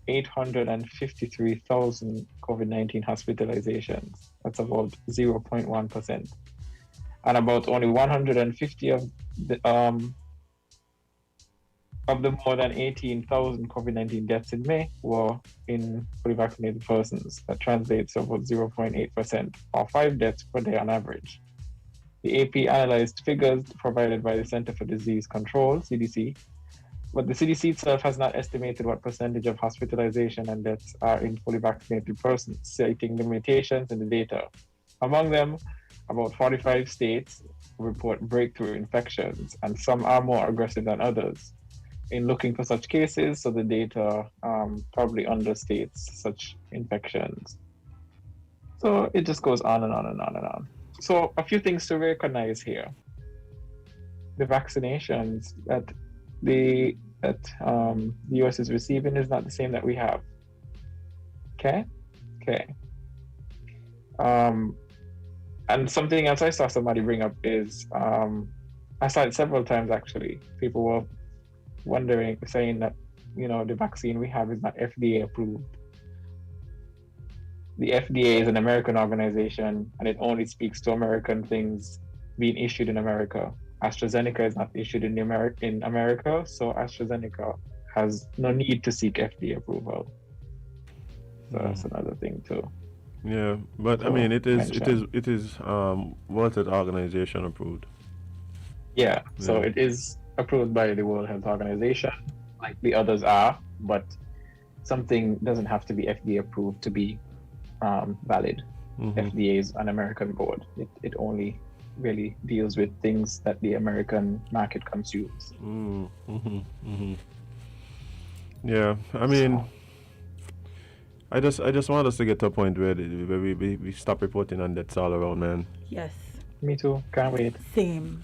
853,000 COVID-19 hospitalizations. That's about 0.1%. And about only 150 of the more than 18,000 COVID-19 deaths in May were in fully vaccinated persons. That translates to about 0.8%, or 5 deaths per day on average. The AP analyzed figures provided by the Center for Disease Control, CDC, but the CDC itself has not estimated what percentage of hospitalization and deaths are in fully vaccinated persons, citing limitations in the data. Among them, about 45 states report breakthrough infections, and some are more aggressive than others in looking for such cases, so the data probably understates such infections. So it just goes on and on and on and on. So a few things to recognize here. The vaccinations that the US is receiving is not the same that we have. Okay. And something else I saw somebody bring up is, I saw it several times actually. People were wondering, saying that, the vaccine we have is not FDA approved. The FDA is an American organization and it only speaks to American things being issued in America. AstraZeneca is not issued in America, so AstraZeneca has no need to seek FDA approval. So that's another thing too. Yeah, but I mean, it is World Health Organization approved. Yeah, so it is approved by the World Health Organization, like the others are, but something doesn't have to be FDA approved to be valid. FDA is an American board. It only really deals with things that the American market consumes. Yeah, I mean, I just want us to get to a point where we stop reporting on deaths all around, man. Yes. Me too. Can't wait. Same.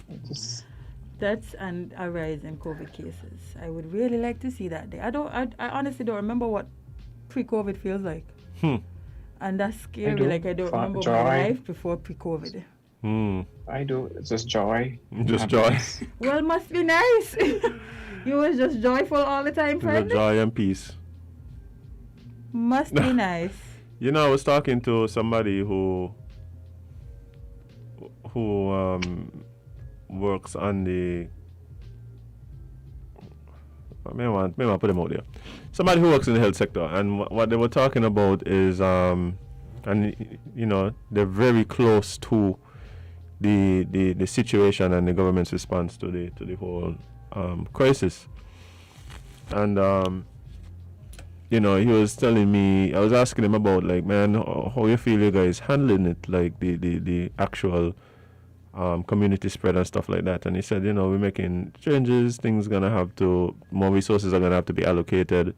That's and a rise in COVID cases. I would really like to see that day. I honestly don't remember what pre-COVID feels like. And that's scary. I don't remember my life before pre-COVID. I do. It's just joy. Just joy. Well, must be nice. You was just joyful all the time, friend. Joy and peace. Must be nice. I was talking to somebody who works on the. Maybe I put him out there. Somebody who works in the health sector, and what they were talking about is, they're very close to the situation and the government's response to the whole crisis. And he was telling me, I was asking him about, like, man, how you feel you guys handling it, like the actual community spread and stuff like that. And he said, we're making changes, more resources are gonna have to be allocated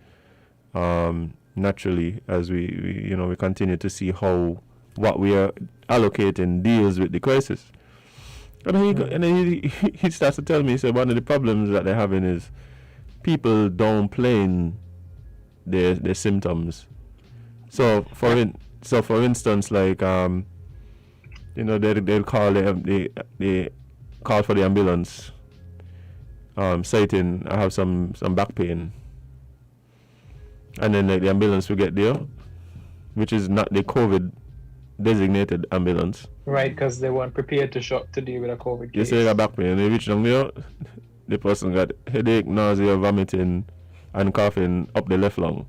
naturally as we continue to see how what we are allocating deals with the crisis. And then he starts to tell me, he said one of the problems that they're having is people downplaying their symptoms. So for instance, like they'll call they call for the ambulance, citing I have some back pain, and then the ambulance will get there, which is not the COVID designated ambulance. Right, because they weren't prepared to deal with a COVID case. You say they got back pain, they reach down there, the person got headache, nausea, vomiting, and coughing up the left lung.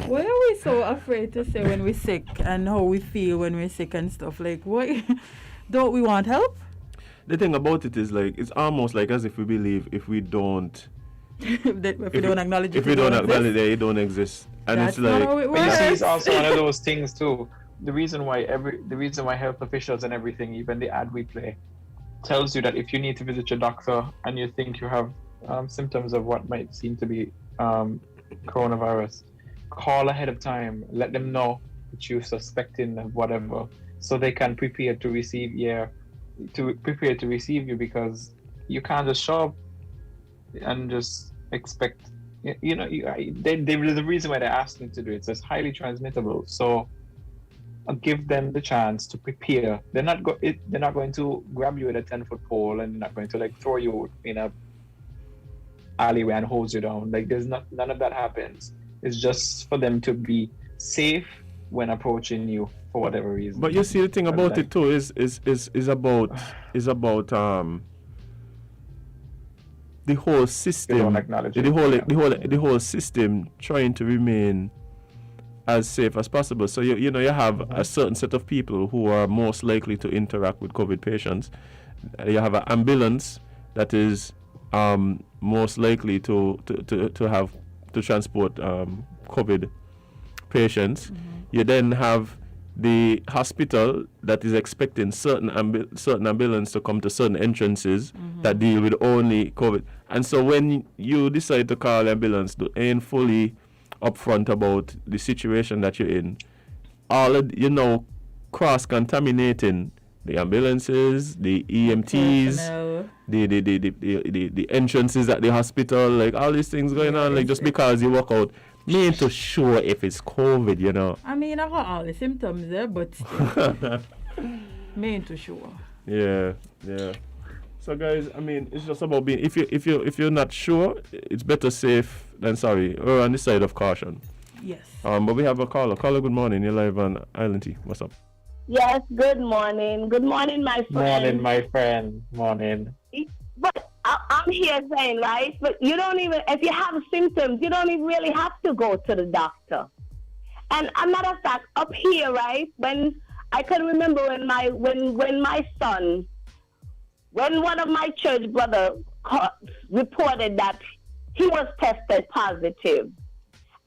Why are we so afraid to say when we're sick and how we feel when we're sick and stuff? Like, what? Don't we want help? The thing about it is, like, it's almost like as if we believe if we don't if we don't acknowledge it, it don't exist. And that's it's like, not how it works. But you see, it's also one of those things too. The reason why health officials and everything, even the ad we play, tells you that if you need to visit your doctor and you think you have symptoms of what might seem to be coronavirus, call ahead of time, let them know that you're suspecting of whatever, so they can prepare to receive you, because you can't just show up and just expect. There's a reason why they're asking to do it. So it's highly transmittable. So give them the chance to prepare. They're not going to grab you with a 10-foot pole, and they're not going to like throw you in a alleyway and hold you down. Like none of that happens. It's just for them to be safe when approaching you for whatever reason. But you see, the thing about it too is about the whole system. They don't acknowledge it. The whole system trying to remain as safe as possible. So you have a certain set of people who are most likely to interact with COVID patients. You have an ambulance that is most likely to transport COVID patients. You then have the hospital that is expecting certain ambulance to come to certain entrances that deal with only COVID. And so when you decide to call ambulance, they ain't fully upfront about the situation that you're in. All of, cross-contaminating the ambulances, the EMTs, the entrances at the hospital, like all these things going on, like just because you walk out. Me ain't too sure if it's COVID, you know. I mean, I got all the symptoms there, but still, me ain't too sure. Yeah. So guys, I mean, it's just about being. If you're not sure, it's better safe than sorry, or on the side of caution. Yes. But we have a caller. Caller, good morning. You're live on Island T. What's up? Yes, good morning. Good morning, my friend. Morning, my friend. Morning. But I'm here saying, right? But you don't even, if you have symptoms, you don't even really have to go to the doctor. And a matter of fact, up here, right? When I can remember when my son, when one of my church brother reported that he was tested positive,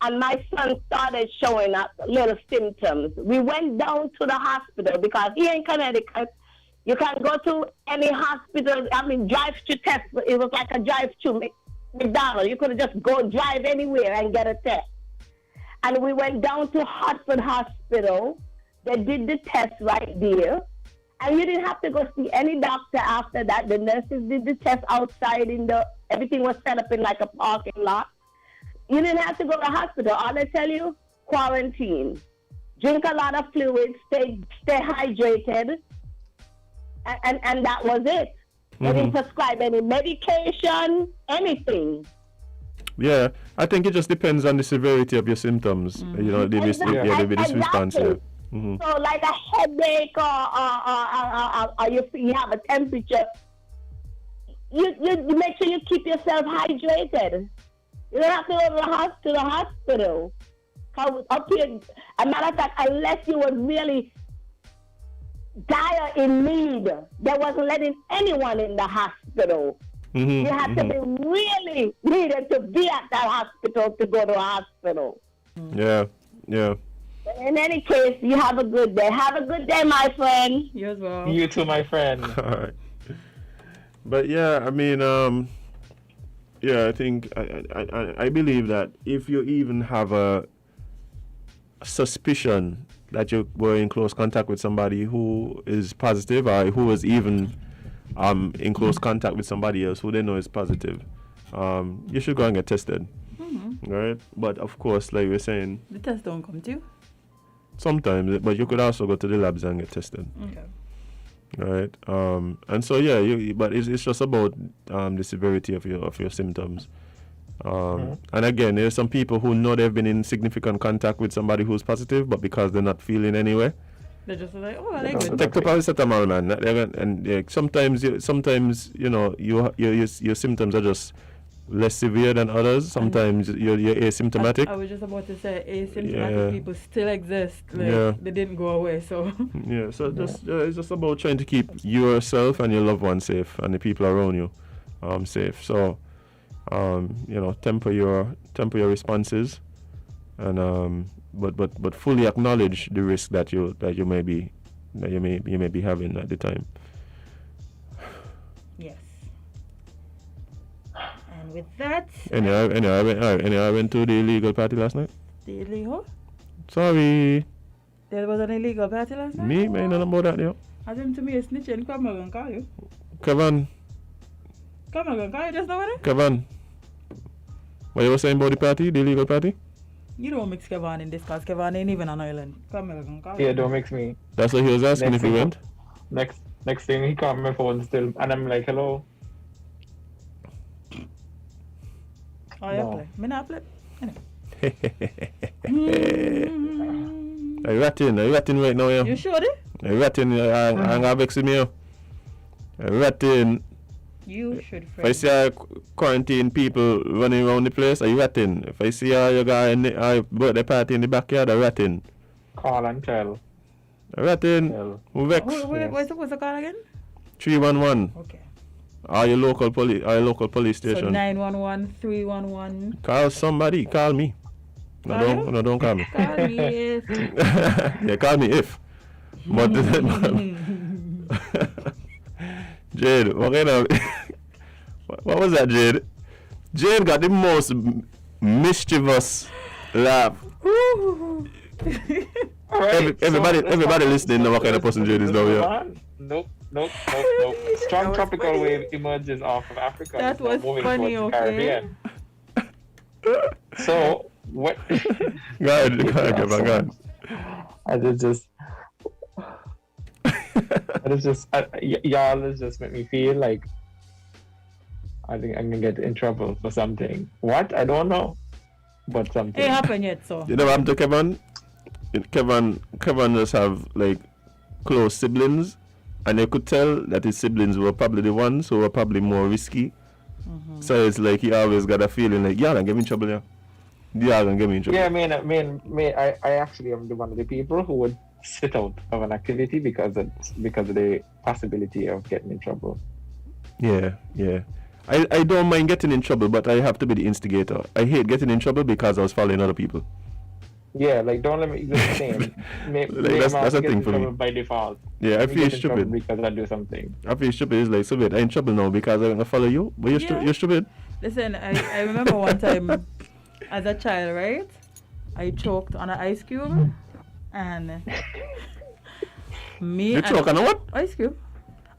and my son started showing up little symptoms. We went down to the hospital because here in Connecticut, you can go to any hospital, drive-through test. It was like a drive-through McDonald's. You could just go drive anywhere and get a test. And we went down to Hartford Hospital. They did the test right there. And you didn't have to go see any doctor after that. The nurses did the test outside everything was set up in like a parking lot. You didn't have to go to the hospital. All they tell you, quarantine. Drink a lot of fluids, stay hydrated. And that was it. They didn't prescribe any medication, anything. Yeah, I think it just depends on the severity of your symptoms. You know, maybe this response here. So like a headache or you have a temperature, you make sure you keep yourself hydrated. You don't have to go to the hospital. Up here, a matter of fact, unless you were really dire in need, they wasn't letting anyone in the hospital. You had to be really needed to be at that hospital to go to a hospital. Yeah. But in any case, you have a good day. Have a good day, my friend. You as well. You too, my friend. All right. But yeah, I mean, I think I believe that if you even have a suspicion that you were in close contact with somebody who is positive, or who is even in close contact with somebody else who they know is positive, you should go and get tested. Right? But of course, like we're saying, the test don't come to you. Sometimes, but you could also go to the labs and get tested. Okay. Right? And so but it's just about the severity of your symptoms. And again, there's some people who know they've been in significant contact with somebody who's positive, but because they're not feeling anyway, they're just like, oh, I like it. Take the paracetamol, man. And sometimes your symptoms are just less severe than others. Sometimes you're asymptomatic. I was just about to say asymptomatic people still exist. They didn't go away. So so it's just about trying to keep yourself and your loved ones safe and the people around you safe. So temper your responses, and but fully acknowledge the risk that you may be having at the time. Yes. And with that, I went to the illegal party last night. The illegal? Sorry. There was an illegal party last night? Me, man, nothing about that, yo. Azem to me a snitch and come and call you. Kevon. Come and call you just now, eh? Kevon. What you were saying about the party, the illegal party? You don't mix Kevon in this because Kevon ain't even on island. Come and call you. Yeah, don't mix me. That's what he was asking if he went. Next thing he called my phone still, and I'm like, hello. Oh, you play. Me not play. Are you ratting right now, yeah? You sure it? Are you ratting? I'm gonna vex me, yo. Are you ratting? You should, If I see quarantine people running around the place, are you ratting? If I see your guy in the birthday party in the backyard, are you ratting? Call and tell. Ratting? Who vex? What's the call again? 311. Okay. Or your local police station. So 911, 311. Call somebody. Call me. No, don't call me. Call me if. Yeah, call me if. But Jade, what kind of what was that, Jade? Jade got the most mischievous laugh. Everybody listening know what kind of person Jade is now, yeah. Nope. Strong tropical wave emerges off of Africa. That was funny, okay. So what? Go ahead, Kevon. Y'all just make me feel like I think I'm gonna get in trouble for something. What? I don't know, but something. It happened yet, so. You know what happened to Kevon? Kevon just have like close siblings, and you could tell that his siblings were probably the ones who were probably more risky. Mm-hmm. So it's like he always got a feeling like, y'all gonna get me in trouble, yeah. Y'all gonna get me in trouble. Yeah, I actually am one of the people who would sit out of an activity because of the possibility of getting in trouble. Yeah. I don't mind getting in trouble, but I have to be the instigator. I hate getting in trouble because I was following other people. Yeah, like don't let me do the same. That's a thing for me. By default. Yeah, I feel stupid because I do something. I feel stupid. It's like, so wait, I'm in trouble now because I'm gonna follow you, but you're stupid. Listen, I remember one time as a child, right? I choked on an ice cube, and me. You choked on a what? Ice cube.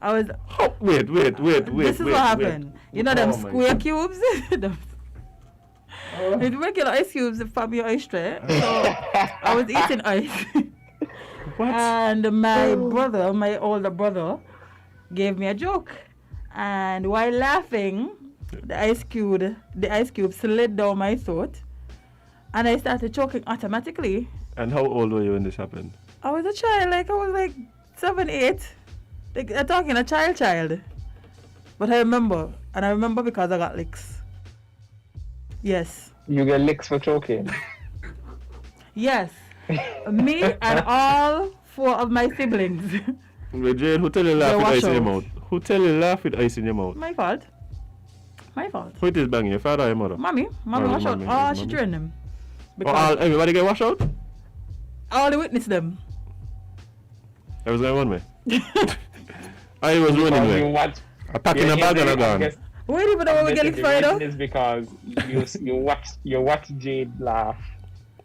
I was. Oh, wait. This is what happened. You know them square cubes. It's regular ice cubes from your ice tray. So I was eating ice. What? And my older brother, gave me a joke. And while laughing, the ice cube slid down my throat. And I started choking automatically. And how old were you when this happened? I was a child, I was 7, 8. I'm talking a child. But I remember because I got licks. Yes. You get licks for choking? Yes. Me and all 4 of my siblings. Wait, Jade, who tell you laugh with ice in your mouth? Who tell you laugh with ice in your mouth? My fault. Who it is banging, your father or your mother? Mommy wash out. Oh, she trained them. Everybody get washed out? All the witness them. I was going one way. I was running away. I pack in a bag and I gone. Wait, even though we get it fired up? It's because you watch Jade laugh.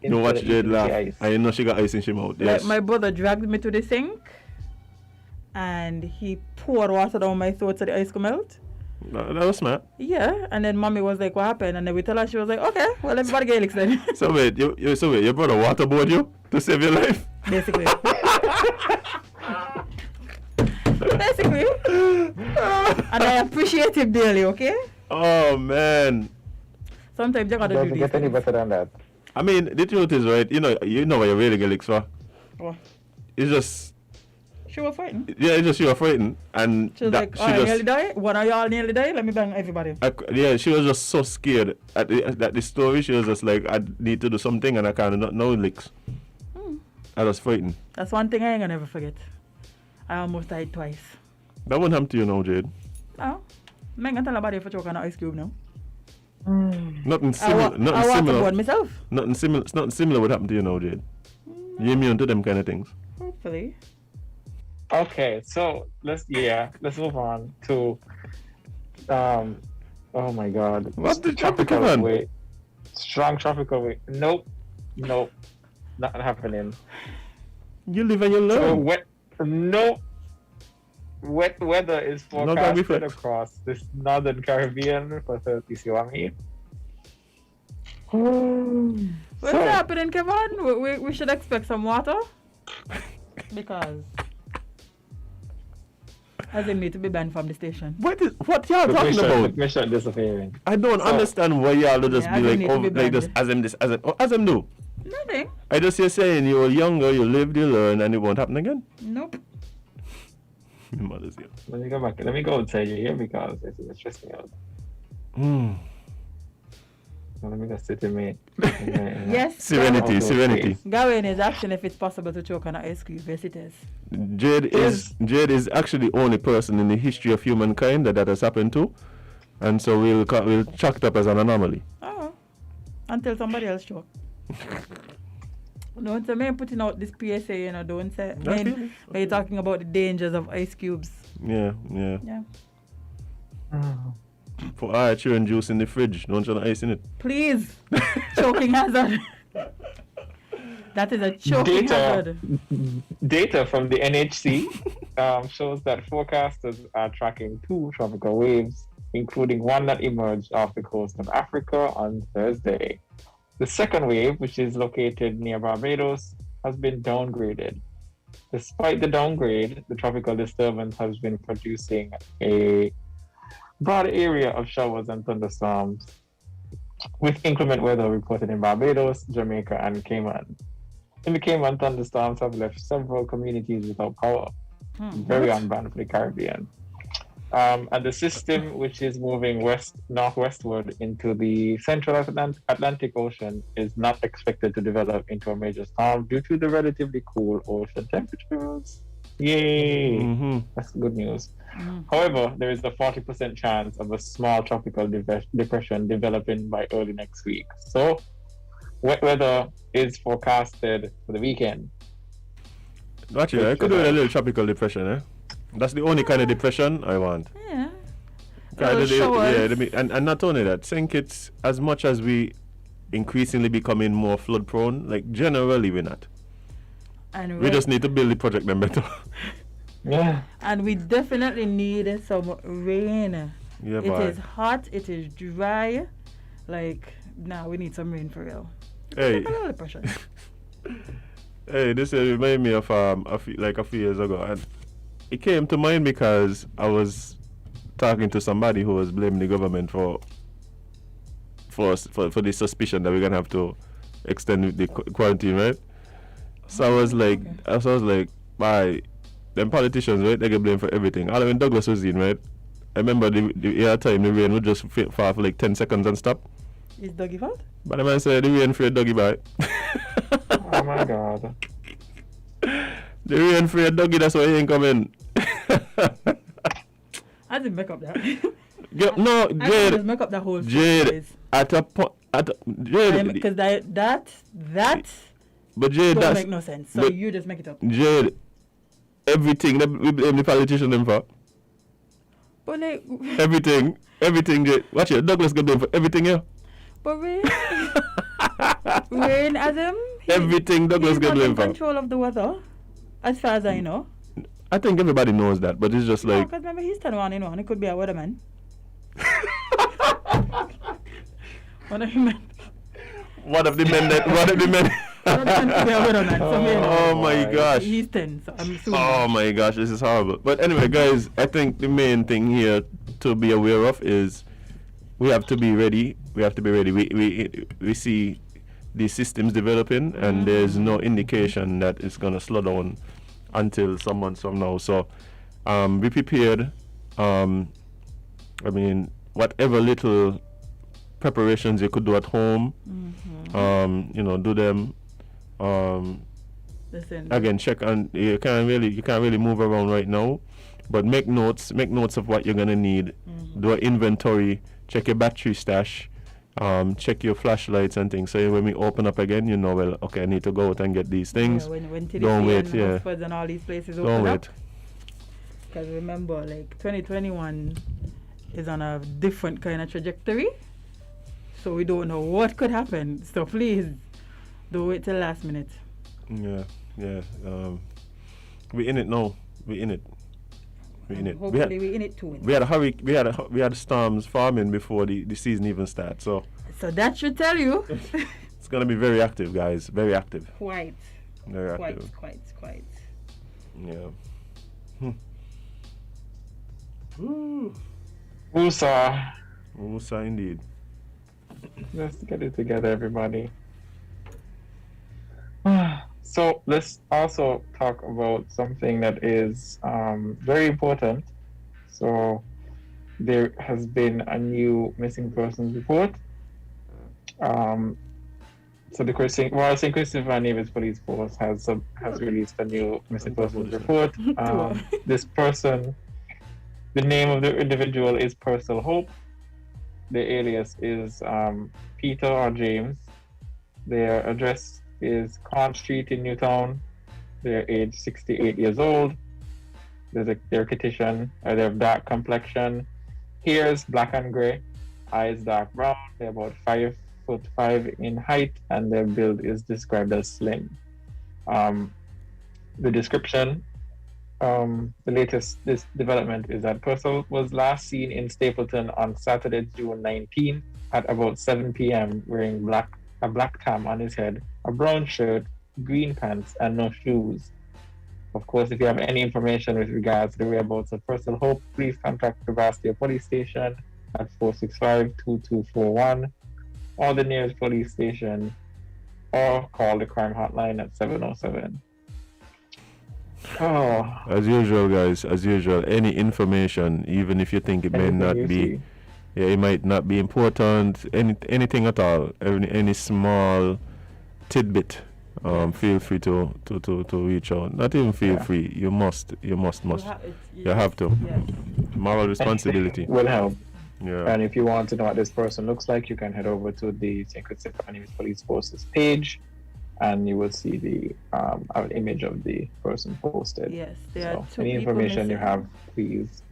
You watch Jade laugh. I know she got ice in her mouth. Yes. Like my brother dragged me to the sink and he poured water down my throat so the ice come out. That was smart. Yeah, and then mommy was like, what happened? And then we tell her, she was like, okay, well, everybody get licks then. So wait, your brother waterboard you to save your life? Basically. Basically. And I appreciate him dearly, okay? Oh, man. Sometimes you gotta do Doesn't these get any better than that. I mean, the truth is, right, you know what you really get licks for? What? It's just... She was frightened. Yeah, it's just she was frightened. And she was like, I nearly die? One of y'all nearly die? Let me bang everybody. Yeah, she was just so scared at the story. She was just like, I need to do something and I can't not know licks. I was frightened. That's one thing I ain't gonna never forget. I almost died twice. That won't happen to you now, Jade. No. I'm not gonna tell nobody if I choke on an ice cube now. Nothing similar. Myself. Nothing similar would happen to you now, Jade. You're immune to them kind of things. Hopefully. Okay, so let's move on to oh my god. What's the tropical wave? Strong tropical wave. Nope. Not happening. You live and you learn. So wet weather is forecasted across this northern Caribbean for 30 Siwami. What's happening, Kevon? We should expect some water because Azem need to be banned from the station. What y'all talking about? Mission disappearing. I don't understand why y'all just be like this Azem. Oh, Azem do. Nothing. I just hear saying you were younger, you lived, you learn, and it won't happen again. Nope. Your mother's here. Let me go back. Let me go outside you here because it's stressing out. So let me just sit in my yes. Serenity. Gavin is asking if it's possible to choke on an ice cube. Yes, it is. Jade is actually the only person in the history of humankind that has happened to, and so we'll chalk it up as an anomaly. Oh, until somebody else choke. Don't say me putting out this PSA, don't say me you're talking about the dangers of ice cubes. Yeah. For children juice in the fridge, don't you want ice in it? Please. Choking hazard. That is a choking hazard. Data from the NHC shows that forecasters are tracking 2 tropical waves, including one that emerged off the coast of Africa on Thursday. The second wave, which is located near Barbados, has been downgraded. Despite the downgrade, the tropical disturbance has been producing a broad area of showers and thunderstorms, with inclement weather reported in Barbados, Jamaica, and Cayman. In the Cayman, thunderstorms have left several communities without power. Very on brand for the Caribbean. And the system, which is moving northwestward into the central Atlantic Ocean, is not expected to develop into a major storm due to the relatively cool ocean temperatures. Yay! That's good news. However, there is a 40% chance of a small tropical depression developing by early next week. So, wet weather is forecasted for the weekend. Actually, I could do a little tropical depression, eh? That's the only kind of depression I want. Yeah. And not only that, St Kitts, as much as we increasingly becoming more flood prone, like generally we're not. And we just need to build the project them better. Yeah. And we definitely need some rain. Yeah, it is hot, it is dry. Like, now we need some rain for real. Hey. A little depression. Hey, this reminded me of a few years ago, and it came to mind because I was talking to somebody who was blaming the government for the suspicion that we're gonna have to extend the quarantine, right? So I was like, by them politicians, right? They get blamed for everything. All when Douglas was in, right? I remember the time the rain would just fall for like 10 seconds and stop. Is Dougie fault? But the man said the rain for Dougie bye. Oh my God. The rain for Dougie, that's why he ain't coming. I didn't make up that. No, I Jade. just make up the whole Jade. Jade. Because that. But Jade, don't make no sense. So you just make it up. Jade, everything that we blame the politician them for. But like everything, Jade. Watch it. Douglas get blamed for everything, yeah. But Rain, Azem. Everything Douglas get blamed for. Control of the weather, as far as I know. I think everybody knows that, but it's just like. Because remember he's 21, and it could be a weatherman. One of the men. One of the men. Oh my gosh. He's 10, so I'm assuming. Oh my gosh, this is horrible. But anyway, guys, I think the main thing here to be aware of is we have to be ready. We see these systems developing, and there's no indication that it's gonna slow down until some months from now. So be prepared. I mean, whatever little preparations you could do at home, do them. Listen. Again, check on. You can't really move around right now, but make notes of what you're gonna need. Do an inventory. Check your battery stash. Check your flashlights and things. So when we open up again, you know, well, okay, I need to go out and get these things. Yeah, when don't wait. And and all these places open don't up. wait. Because remember, like 2021 is on a different kind of trajectory, so we don't know what could happen. So please, don't wait till last minute. Yeah. We're in it now. We're in it. Hopefully we're in it too. We had storms forming before the season even starts. So that should tell you. It's gonna be very active, guys. Very active. Quite. Very active. Quite. Yeah. Woosah indeed. Let's get it together, everybody. So let's also talk about something that is very important. So there has been a new missing persons report. So the St Kitts and Nevis Police Force has released a new missing persons report. This person, the name of the individual is Purcell Hope. The alias is Peter or James. Their address is Corn Street in Newtown. They're age 68 years old. Their condition, they have dark complexion, hairs black and gray, eyes dark brown. They're about 5'5" in height, and their build is described as slim. The description, the latest development is that Purcell was last seen in Stapleton on Saturday, June 19, at about 7 p.m. wearing black a black tam on his head, a brown shirt, green pants, and no shoes. Of course, if you have any information with regards to the whereabouts of Personal Hope, please contact the Vastia Police Station at 465-2241 or the nearest police station, or call the crime hotline at 707. Oh. As usual, guys, as usual, any information, even if you think it may not be, it might not be important, anything at all, any small tidbit, feel free to reach out. Not even feel free, you must. You have to. Yes. Moral responsibility. Will help. Yeah. And if you want to know what this person looks like, you can head over to the St Kitts and Nevis Police Force's page, and you will see the image of the person posted. Yes, there are two any people information you missing. have, please.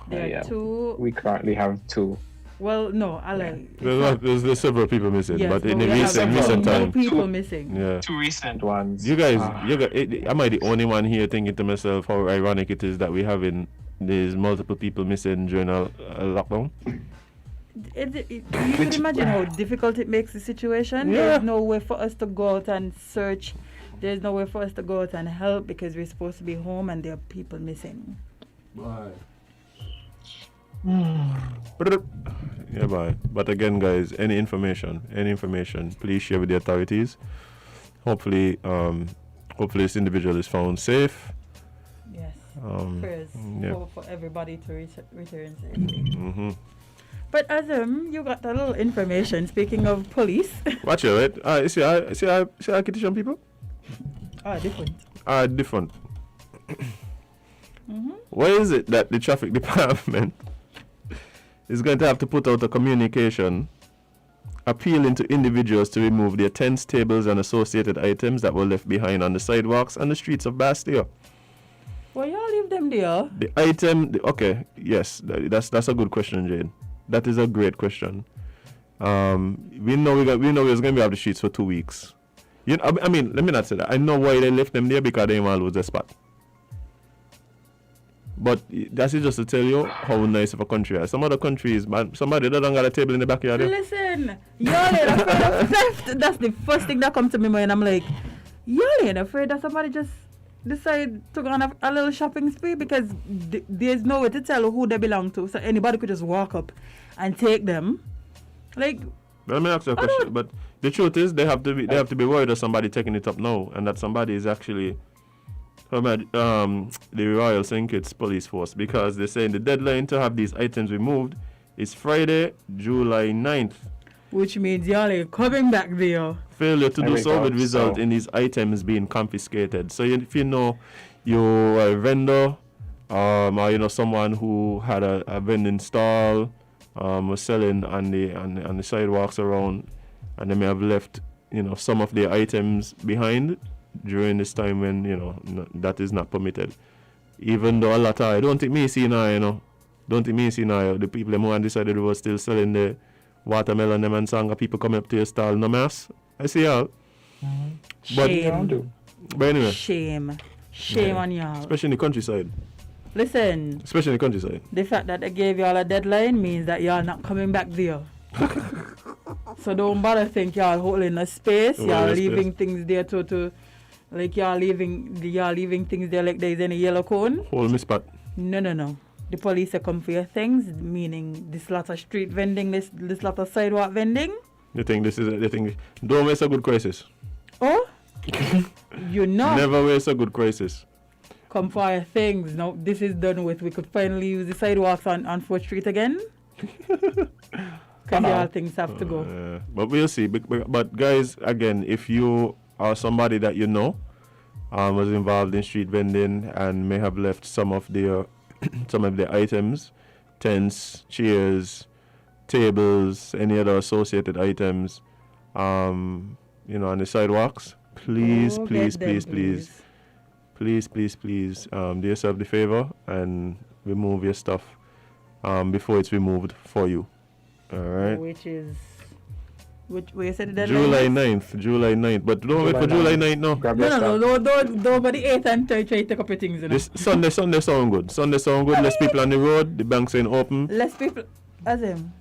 There are two. We currently have two. Well, no, Alan. There's several people missing, Yes, but in but the we have recent time. people missing. Yeah. Two recent ones. You guys, am I the only one here thinking to myself how ironic it is that we having these multiple people missing during a lockdown? You can imagine how difficult it makes the situation. Yeah. There's no way for us to go out and search. There's no way for us to go out and help because we're supposed to be home and there are people missing. Bye. Yeah, bye. But again, guys, any information, please share with the authorities. Hopefully, this individual is found safe. Yes. Prayers for everybody to return safely. Mm-hmm. But Azem, you got a little information. Speaking of police. Watch it, right? See how Kittian people? Different. Different. Why is it that the traffic department is going to have to put out a communication appealing to individuals to remove their tents, tables, and associated items that were left behind on the sidewalks and the streets of Bastia? Well, y'all leave them there. The item, okay, yes, that's a good question, Jade. That is a great question. We know we're going to be off the streets for 2 weeks. I mean, let me not say that. I know why they left them there, because they didn't want to lose their spot. But that's just to tell you how nice of a country is. Some other countries, man, somebody doesn't got a table in the backyard. Listen, y'all ain't afraid of theft. That's the first thing that comes to my mind. I'm like, y'all ain't afraid that somebody just decide to go on a little shopping spree, because there's no way to tell who they belong to. So anybody could just walk up and take them. Like, let me ask you a question. But the truth is, they have to be worried of somebody taking it up now, and that somebody is actually the Royal St Kitts Police Force, because they're saying the deadline to have these items removed is Friday, July 9th. Which means y'all ain't coming back there. Failure to do so would result in these items being confiscated. So if you know you're a vendor, or someone who had a vending stall, was selling on the sidewalks around, and they may have left some of their items behind during this time when that is not permitted. Even though a lot of, don't think me see now, the people who on this side of the road still selling the watermelon them and sanga, people come up to your stall, no mass. I see y'all. Shame. But anyway. Shame on y'all. Especially in the countryside. Listen. Especially in the countryside. The fact that they gave y'all a deadline means that y'all not coming back there. So don't bother think y'all holding a space. Y'all leaving things there to like y'all leaving things there like there's any yellow cone. Hold me spot. No. The police are come for your things, meaning this lot of street vending, this lot of sidewalk vending. You think don't waste a good crisis. Oh? You know. Never waste a good crisis. Come for your things. Now this is done with. We could finally use the sidewalks on 4th Street again. Because all things have to go. But we'll see. But guys, again, if you are somebody that you know was involved in street vending and may have left some of their items, tents, chairs, tables, any other associated items, on the sidewalks, please, do yourself the favor and remove your stuff before it's removed for you. All right. Which you said the deadline? July 9th. But don't wait for July 9th now. No. Don't by the 8th and try to take up your things. This Sunday sound good. Less people on the road. The banks ain't open. Less people. Azem,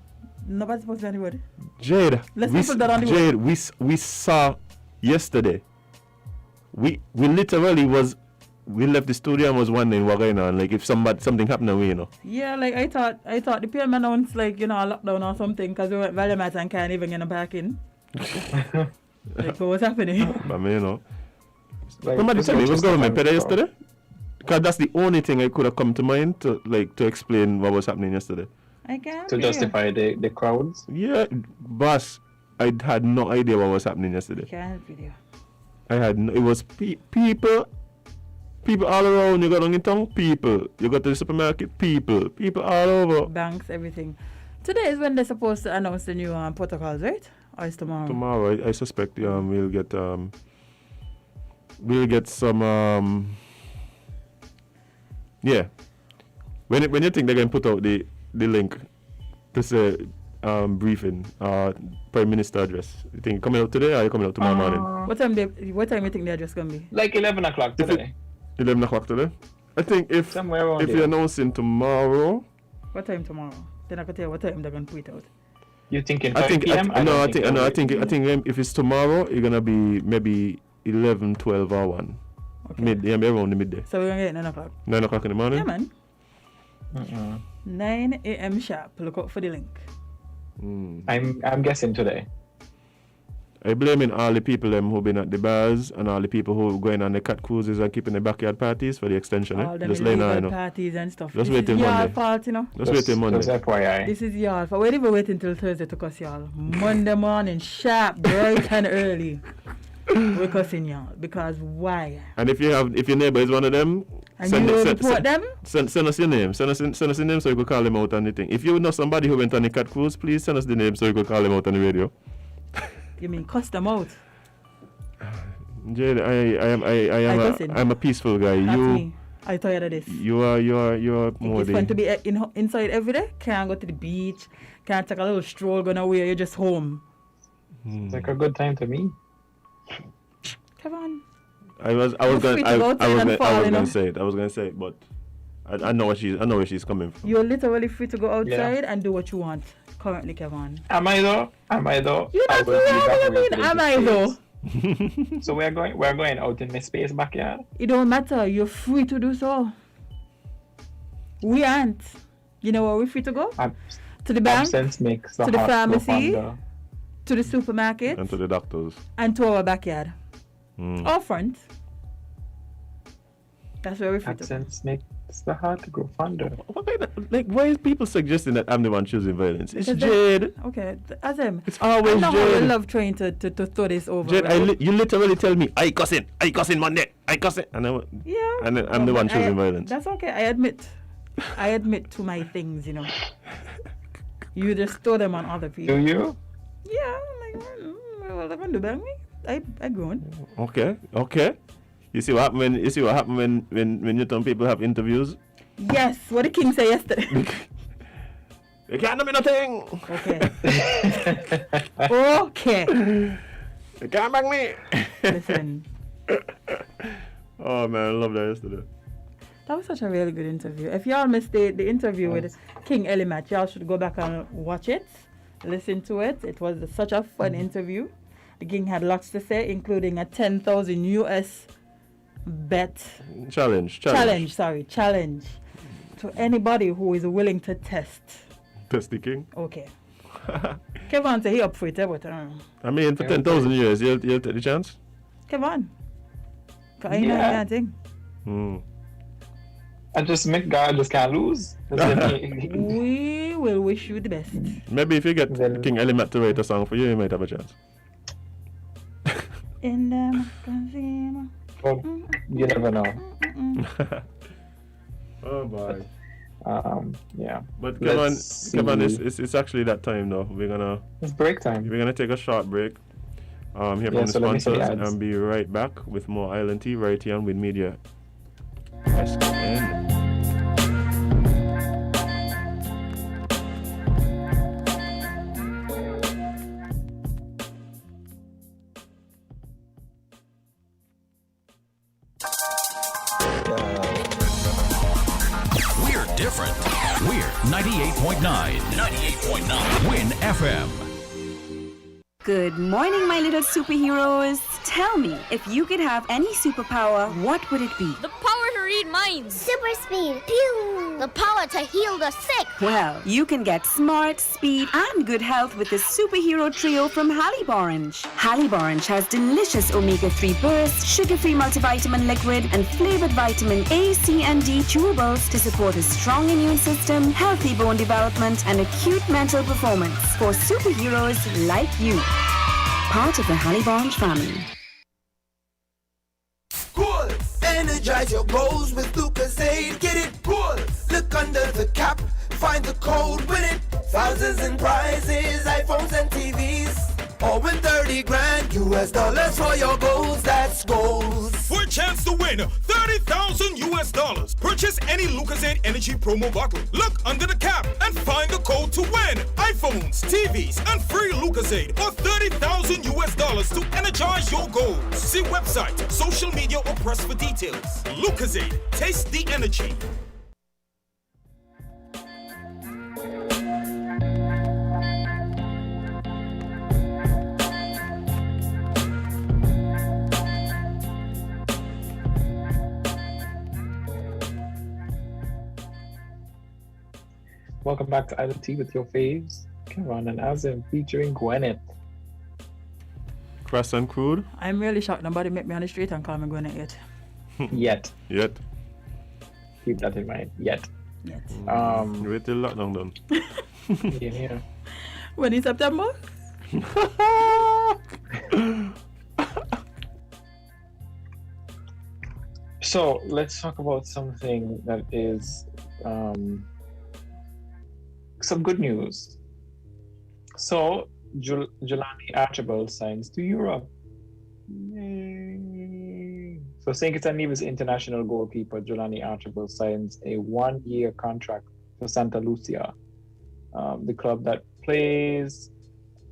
Nobody's supposed to anybody. Jade, Let's put that on the Jade, we saw yesterday. We literally we left the studio and was wondering what going on. Like if something happened away, you know. Yeah, like I thought the PM announced like, you know, a lockdown or something because we went Valimat and can't even get them back in. Like what was happening? But me, you know. Like, Somebody tell me, was government better yesterday? yesterday? Because that's the only thing I could have come to mind to explain what was happening yesterday. I can't. To justify the crowds? Yeah, boss, I had no idea what was happening yesterday. Can't video. I had no, it was people all around. You got on in town, people. You got to the supermarket, people all over. Banks, everything. Today is when they're supposed to announce the new protocols, right? Or is tomorrow? Tomorrow, I suspect we'll get some yeah. When you think they're gonna put out the link to say briefing Prime Minister address, you think coming out today or you coming out tomorrow morning? What time you think the address gonna be? Like 11 o'clock today. 11 o'clock today? I think if Somewhere around you're announcing tomorrow. What time tomorrow? Then I can tell you what time they're gonna put it out. You thinking I 5 think p.m.? I think if it's tomorrow, it's gonna be maybe 11, 12 or 1. Okay. Around the midday. So we're gonna get 9 o'clock. 9 o'clock in the morning? Yeah, man. 9 a.m. sharp. Look out for the link. I'm guessing today. I blaming all the people who been at the bars and all the people who going on the cat cruises and keeping the backyard parties for the extension. All them Just laying illegal parties and stuff. Just this wait till is y'all Monday. fault, you know. Just wait till Monday. Just FYI. This is y'all fault. We even wait until Thursday to cuss y'all. Monday morning, sharp, bright and early. We're cussing y'all. Because why? And if your neighbor is one of them, and report them? Send us your name. Send us your name so you could call them out on the thing. If you know somebody who went on the cat cruise, please send us the name so you could call them out on the radio. You mean cuss them out? Jade, I'm a peaceful guy. That's me. I tired of this. You are more. It's fun to be inside every day. Can't go to the beach. Can't take a little stroll going away. You're just home. It's like a good time to me. Kevon. I was gonna say it, but I know where she's coming from. You're literally free to go outside and do what you want currently, Kevon. Am I though? You don't know what I mean. Am I though? So we're going out in my space backyard. It don't matter. You're free to do so. We aren't. You know where we're free to go? To the bank, to the pharmacy, to the supermarket, and to the doctors, and to our backyard. Or front. That's where we're free to go. Absence makes the heart to grow fonder. Why is people suggesting that I'm the one choosing violence? It's Jade. Okay, Azem. It's always I know Jade. how you love trying to throw this over. Jade, right? you literally tell me, I cussing Monday, I cussing. And then I'm the one choosing violence. That's okay. I admit to my things, you know. You just throw them on other people. Do you? Yeah, I'm like, well, they're going to bang me. I go on. Okay. You see what happened when you tell people have interviews? Yes, what the king say yesterday. You can't do me nothing. Okay. You can't bang me. Listen. Oh man, I love that yesterday. That was such a really good interview. If y'all missed the interview with King Elimat, y'all should go back and watch it, listen to it. It was such a fun interview. The king had lots to say, including a 10,000 US bet challenge to anybody who is willing to test the king. Okay. Kevon said he up for it, but I mean, for 10,000 years, you'll take the chance. Kevon, I know that thing. I just make God just can't lose. We will wish you the best. Maybe if you get King Elimat to write a song for you, you might have a chance. In the well, you never know. Oh boy. Yeah. But Kevon, it's actually that time though. It's break time. We're gonna take a short break. Here from the sponsors and be right back with more Island Tea right here on WINNMedia. SN. We're different. We're 98.9. 98.9. WINN FM. Good morning, my little superheroes. Tell me, if you could have any superpower, what would it be? The power to read minds. Super speed. Pew! The power to heal the sick. Well, you can get smart, speed, and good health with the superhero trio from Hanley Orange. Hanley Orange has delicious omega-3 bursts, sugar-free multivitamin liquid, and flavored vitamin A, C, and D chewables to support a strong immune system, healthy bone development, and acute mental performance for superheroes like you. Part of the Hanley Orange family. Cool. Energize your goals with Lucozade. Get it cool. Look under the cap. Find the code. Win it. Thousands in prizes. iPhones and TVs. Or win 30 grand US dollars for your goals. That's goals. For a chance to win 30,000 US dollars. Purchase any Lucozade Energy promo bottle. Look under the cap and find the code to win iPhones, TVs, and free Lucozade or 30,000 US dollars to energize your goals. See website, social media, or press for details. Lucozade, taste the energy. Welcome back to Island Tea with your faves, Kevon and Azem featuring Gwyneth. Crust and crude? I'm really shocked nobody met me on the street and call me Gwyneth yet. Yet. Yet. Keep that in mind. Yet. Wait till lockdown done. Yeah. When in September? So let's talk about something that is some good news. So Jelani Archibald signs to Europe. Yay. So St Kitts and Nevis international goalkeeper Jelani Archibald signs a 1-year contract for Santa Lucia, the club that plays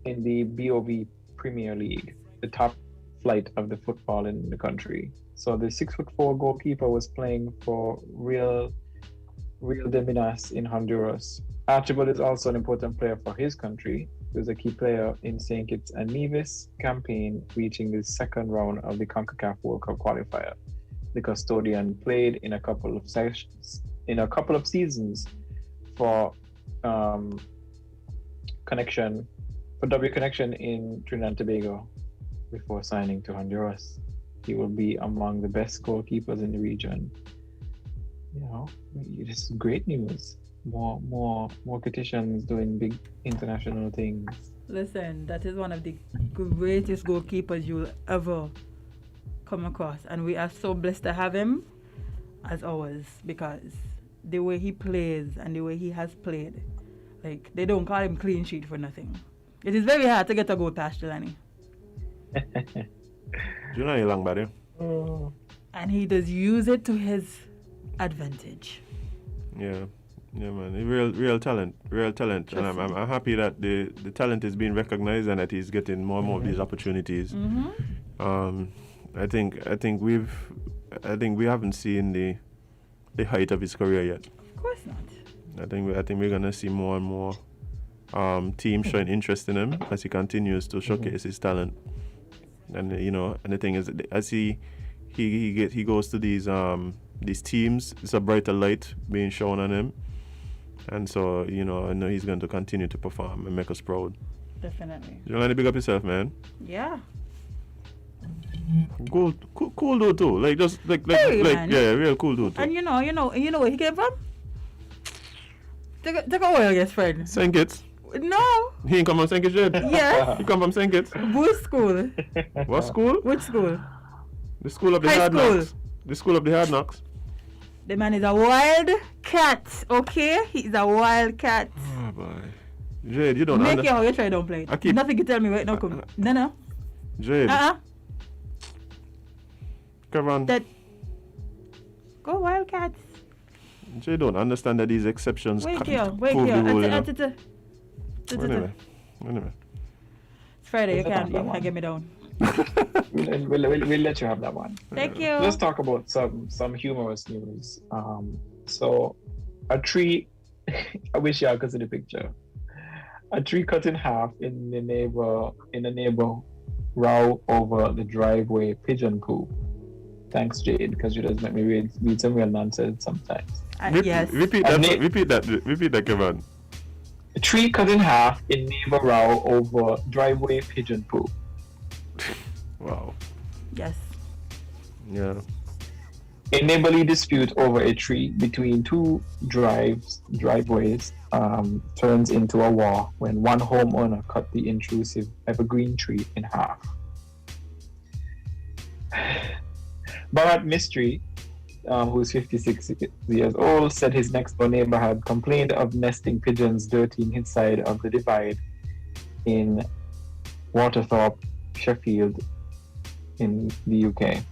in the BOV Premier League, the top flight of the football in the country. So the 6'4" goalkeeper was playing for Real de Minas in Honduras. Archibald is also an important player for his country. He was a key player in St Kitts and Nevis campaign, reaching the second round of the CONCACAF World Cup qualifier. The custodian played in a couple of seasons for W Connection in Trinidad and Tobago before signing to Honduras. He will be among the best goalkeepers in the region. You know, this is great news. More Kittians doing big international things. Listen, that is one of the greatest goalkeepers you'll ever come across, and we are so blessed to have him as ours, because the way he plays and the way he has played, like, they don't call him clean sheet for nothing. It is very hard to get a goal past Jelani. Jelani long body. And he does use it to his advantage. Yeah, man, real talent. And I'm happy that the talent is being recognized and that he's getting more and more of these opportunities. I think we haven't seen the height of his career yet. Of course not. I think we're gonna see more and more teams showing interest in him as he continues to showcase his talent. And and the thing is, as he goes to these teams, it's a brighter light being shown on him. And so, I know he's going to continue to perform and make us proud. Definitely. You want to big up yourself, man? Yeah. Cool dude too. Like, just like man. Yeah, real cool dude too. And you know where he came from? Take a while, yes, friend. St Kitts? No. He ain't come from St Kitts yet? Yes. He come from St Kitts? Which school? What school? Which school? The school of the High hard school. knocks. The school of the hard knocks. The man is a wild cat, okay? He's a wild cat. Oh boy. Jade, you don't Make it how you try, don't play it. Nothing you tell me right now, come. No. Jade. Kevon. That. Go wild cats. Jade don't understand that these exceptions Wait prove here. the rule, Anyway. It's Friday, you can't get me down. We'll let you have that one. Thank you. Let's talk about some humorous news. So a tree I wish y'all could see the picture. A tree cut in half in a neighbor row over the driveway pigeon coop. Thanks, Jade, because you just make me read some real nonsense sometimes. Yes. Repeat that, Kevon. A tree cut in half in neighbor row over driveway pigeon poop. Wow. Yes. Yeah. A neighborly dispute over a tree between two driveways turns into a war when one homeowner cut the intrusive evergreen tree in half. Bharat Mistry, who's 56 years old, said his next door neighbor had complained of nesting pigeons dirtying his side of the divide in Waterthorpe, Sheffield, in the UK.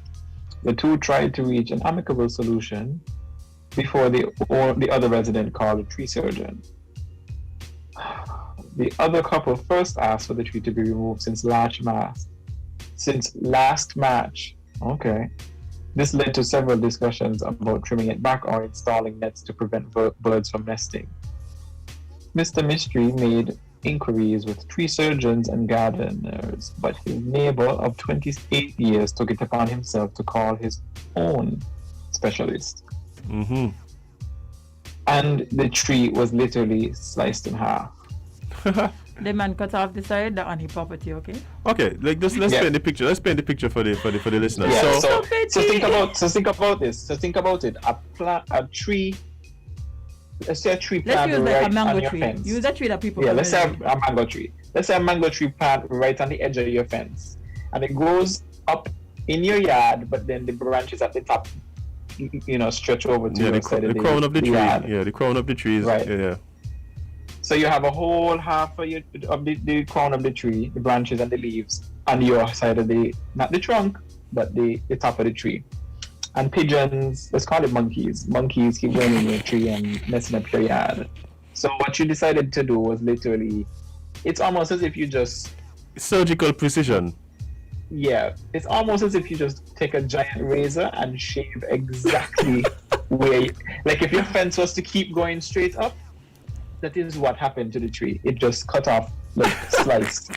The two tried to reach an amicable solution before the other resident called a tree surgeon. The other couple first asked for the tree to be removed since last March. Okay. This led to several discussions about trimming it back or installing nets to prevent birds from nesting. Mr. Mystery made inquiries with tree surgeons and gardeners, but his neighbor of 28 years took it upon himself to call his own specialist. Mm-hmm. And the tree was literally sliced in half. The man cut off the side on his property, okay? Okay, like let's paint the picture. Let's paint the picture for the listeners. Yeah. So think about this. So think about it. A tree. Let's say a tree plant. Let's use right like a mango on your tree. fence. Use a tree that people. Yeah, let's say a mango tree. Let's say a mango tree plant right on the edge of your fence, and it goes up in your yard, but then the branches at the top, stretch over to your side of the crown of the tree. yard. Yeah, the crown of the tree is right. Yeah. So you have a whole half of the crown of the tree, the branches and the leaves, on your side of not the trunk, but the top of the tree. And pigeons, let's call it monkeys. Monkeys keep going in your tree and messing up your yard. So what you decided to do was literally, it's almost as if you just... Surgical precision. Yeah, it's almost as if you just take a giant razor and shave exactly where... Like if your fence was to keep going straight up, that is what happened to the tree. It just cut off, like sliced.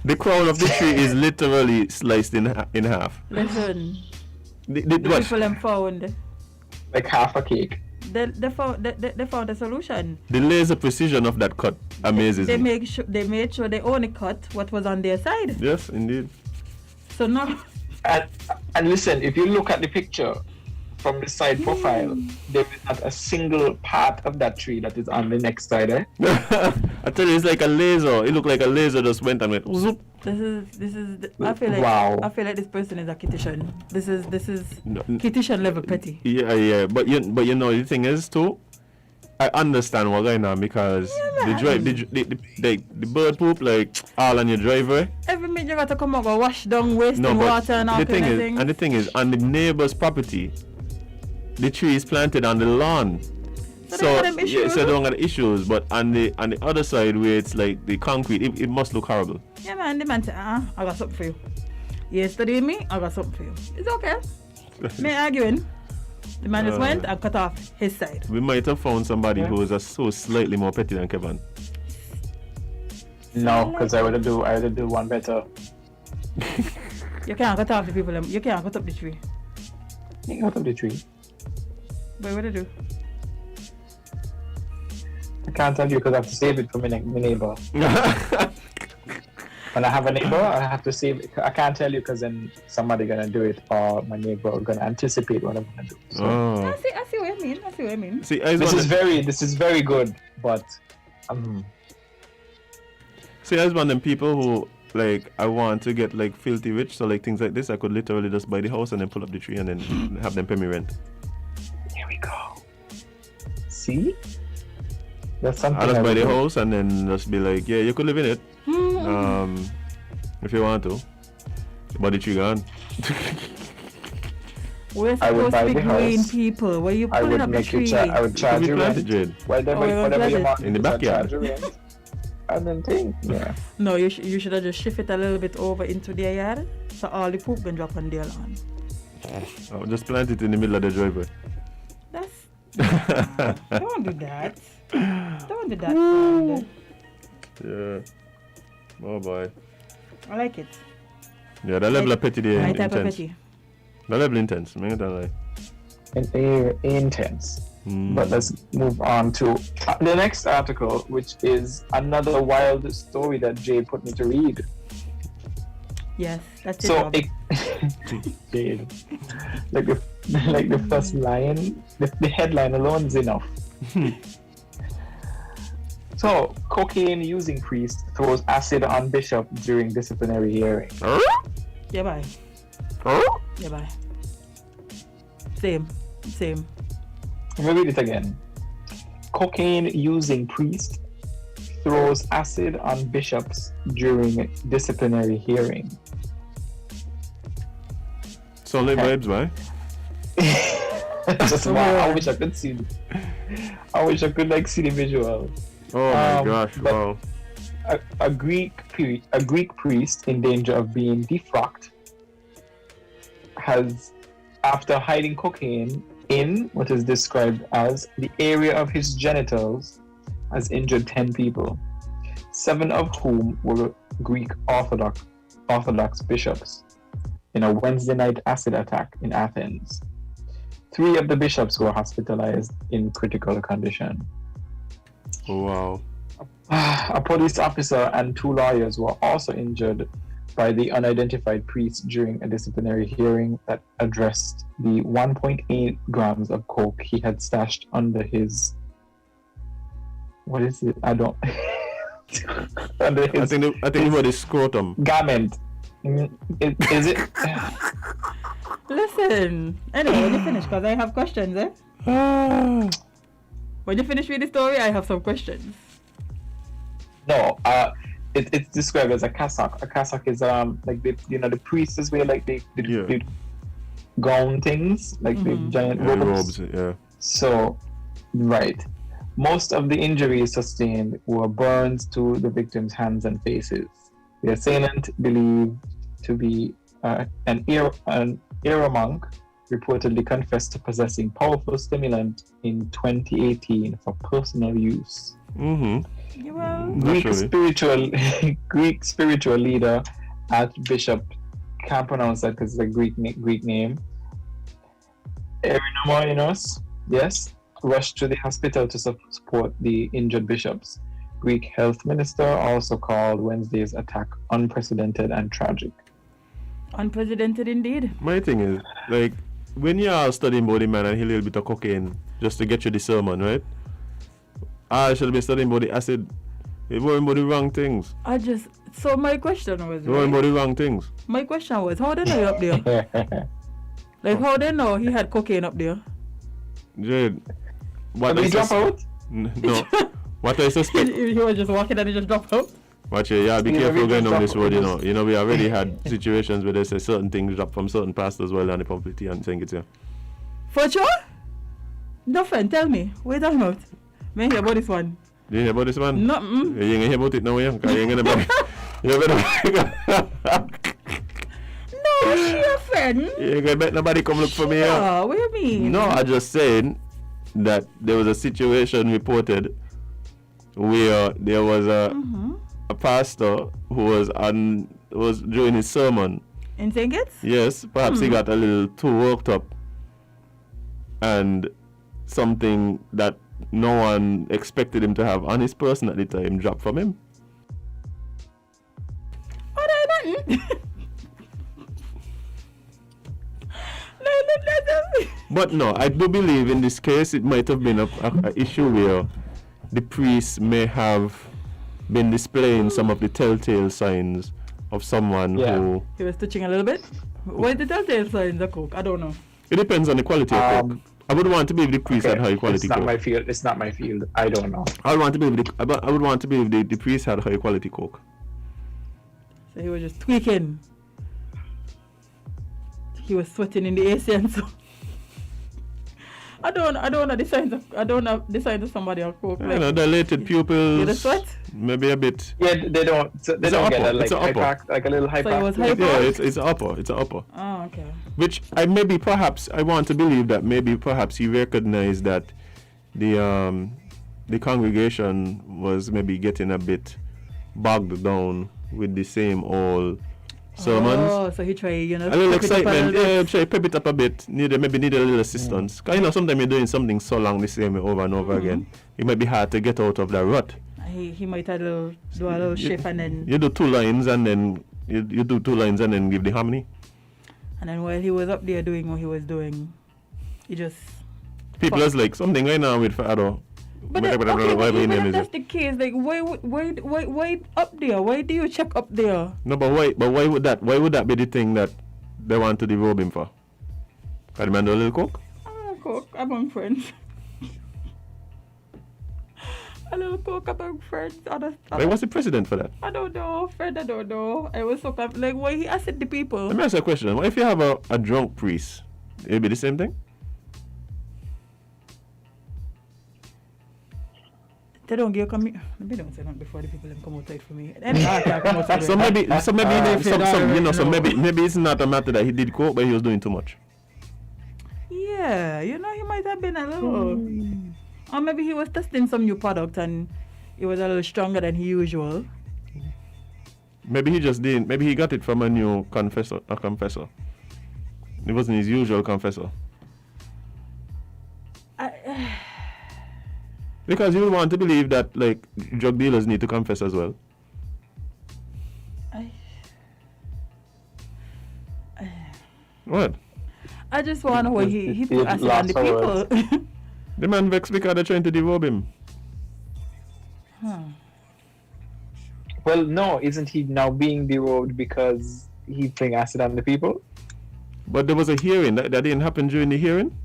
The crown of the tree is literally sliced in half. Listen. The people them found. Like half a cake. They found a solution. The laser precision of that cut amazes they me. made sure they only cut what was on their side. Yes, indeed. So now. And listen, if you look at the picture from the side profile, there is not a single part of that tree that is on the next side. I tell you, it's like a laser. It looked like a laser just went and went. Zoop. I feel like wow. I feel like this person is a kittition. This is kittition level petty. Yeah. But the thing is too, I understand what's going on because the bird poop like all on your driveway. Every minute you got to come over, wash down, wasting water and all the kind of things. And the thing is, on the neighbor's property, the tree is planted on the lawn. So they don't have issues, but on the other side where it's like the concrete, it must look horrible. Yeah, man. The man said, I got something for you. Yesterday, I got something for you. It's okay. Me arguing. The man just went and cut off his side. We might have found somebody who is so slightly more petty than Kevon. No, because I would do one better. You can't cut off the people. You can't cut up the tree. You can cut up the tree. But what do you do? I can't tell you because I have to save it for my neighbor. When I have a neighbor, I have to save it. I can't tell you because then somebody gonna do it or my neighbor gonna anticipate what I'm gonna do. So. I see what you mean. See, this is very good, but see, I was one of them people who like I want to get like filthy rich, so like things like this, I could literally just buy the house and then pull up the tree and then have them pay me rent. Here we go. See? That's something. I just buy the house and then just be like, yeah, you could live in it. If you want to. But the tree gone. We're supposed to be green people. Where you pulling up the tree? I would charge you rent. Whatever you want in the backyard. And then think, yeah. No, you should have just shift it a little bit over into their yard, so all the poop can drop on their lawn. I'll just plant it in the middle of the driveway. Don't do that. Don't do that, friend. Yeah. Oh boy. I like it. Yeah, the level of petty there My is type of intense. petty. The level intense. I don't lie. Intense. But let's move on to the next article, which is another wild story that Jade put me to read. Yes, that's So it. Jade, like the first line, the headline alone is enough. So, cocaine using priest throws acid on bishop during disciplinary hearing. Yeah, bye. Yeah, bye. Same. Let me read it again. Cocaine using priest throws acid on bishops during disciplinary hearing. Sound like vibes, man. Just wow, I wish I could see. I wish I could see the visual. Oh my gosh! Wow. A Greek priest in danger of being defrocked has, after hiding cocaine in what is described as the area of his genitals, has injured 10 people, 7 of whom were Greek Orthodox bishops, in a Wednesday night acid attack in Athens. 3 of the bishops were hospitalized in critical condition. Oh, wow. A police officer and 2 lawyers were also injured by the unidentified priest during a disciplinary hearing that addressed the 1.8 grams of coke he had stashed under his... What is it? I don't... under his, I think it was his scrotum. Garment. Is it? Listen. Anyway, when you finish, because I have questions, eh? When you finish with the story, I have some questions. No, it's described as a cassock. A cassock is like the priests wear the gown things, like the giant robes. Yeah. So, right. Most of the injuries sustained were burns to the victim's hands and faces. The assailant, believed to be an era monk, reportedly confessed to possessing powerful stimulant in 2018 for personal use. Greek spiritual leader, Archbishop, can't pronounce that because it's a Greek name, Erinomoinos, yes, rushed to the hospital to support the injured bishops. Greek health minister also called Wednesday's attack unprecedented and tragic. Unprecedented indeed. My thing is, like, when you are studying about the man and he a little bit of cocaine just to get you the sermon, right? I should be studying about the acid. You're worrying about the wrong things. So my question was... You're worrying about the wrong things. My question was, how they know you up there? Like, how they know he had cocaine up there? Jade, what did he drop out? No. What I suspect... He was just walking and he just dropped out? Watch it, yeah, be careful going on this road, you know. You know, we already had situations where they say certain things drop from certain pastors while on the pulpit and saying it, yeah. For sure? No, friend, tell me. What are you talking about? May I hear about this one? You hear about this one? No. You ain't hear about it now, yeah? Because you ain't gonna you better... No, sure, friend. You ain't gonna bet nobody come look for me, yeah? What do you mean? No, I just saying that there was a situation reported where there was a pastor who was doing his sermon. In St Kitts? Yes, perhaps he got a little too worked up, and something that no one expected him to have on his person at the time dropped from him. Oh, no, nothing. But no, I do believe in this case it might have been a issue where the priest may have been displaying some of the telltale signs of someone who... He was touching a little bit? What is the telltale signs of coke? I don't know. It depends on the quality of coke. I would want to believe the priest had high quality coke. It's not my field. I don't know. I would want to believe the priest had high quality coke. So he was just tweaking. He was sweating in the AC and so. I don't know the signs of somebody on coke. You know, dilated pupils. Did they sweat? Maybe a bit. Yeah, they don't get that, like a little hyper. So it was hyper? Yeah, it's upper. It's upper. Oh, okay. Which I want to believe that maybe perhaps he recognized that the the congregation was maybe getting a bit bogged down with the same old sermons. Oh, so he tried, a little excitement. Try pep it up a bit. Maybe need a little assistance. Because sometimes you're doing something so long the same way over and over again. It might be hard to get out of that rut. He might have do a little shift and then... You do 2 lines and then... You do 2 lines and then give the harmony. And then while he was up there doing what he was doing, he just... People is like, something right now with Fado. But even if that's the case, like, why up there? Why do you check up there? No, but why would that be the thing that they want to derobe him for? Can the man do a little coke? A coke among friends. A little coke among friends. Why was the president for that? I don't know, Fred. I don't know. I was so like, why he asked the people? Let me ask you a question. What if you have a drunk priest? It'll be the same thing? They don't give Maybe don't say that before the people come outside for me. Maybe it's not a matter that he did coke, but he was doing too much. Yeah, he might have been a little. Or maybe he was testing some new product and it was a little stronger than usual. Maybe he just didn't. Maybe he got it from a new confessor. It wasn't his usual confessor. Because you want to believe that, like, drug dealers need to confess as well. What? I just want to know why he put acid on the people. The man vexed because they're trying to derobe him. Well, no, isn't he now being derobed because he putting acid on the people? But there was a hearing. That didn't happen during the hearing?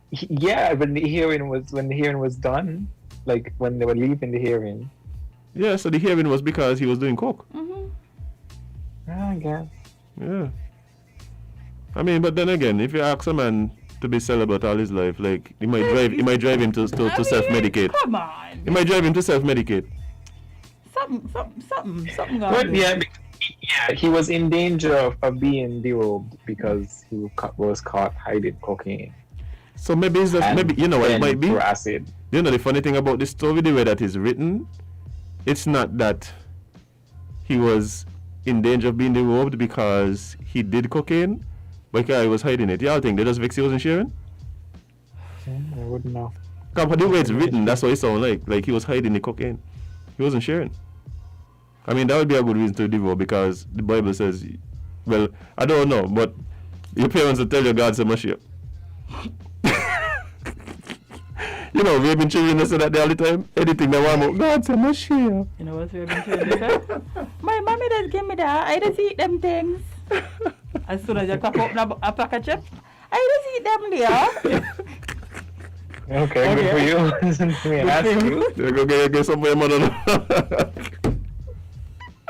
Yeah, when the hearing was done, like when they were leaving the hearing. Yeah, so the hearing was because he was doing coke. I guess. Yeah. I mean, but then again, if you ask a man to be celibate all his life, like it might drive him to self-medicate. Come on. It might drive him to self-medicate. Something. But yeah, he was in danger of being derobed because he was caught hiding cocaine. So maybe it's just, maybe, you know what it might be? Acid. You know the funny thing about this story, the way that is written, it's not that he was in danger of being derobed because he did cocaine, but he was hiding it. Y'all think they just vex he wasn't sharing? I wouldn't know. Because the way it's written, that's what it sounds like he was hiding the cocaine. He wasn't sharing. I mean, that would be a good reason to derobe because the Bible says, well, I don't know, but your parents will tell you God's a Mashiach. You know, we've been children say that all the time. Anything they want, God's a Mashiach. You know what we've been children say? My mommy does give me that. I just eat them things. As soon as you cock up a pack of chips, I just eat them there. Okay, good for you. Listen to me and ask you. You go get some for your mother.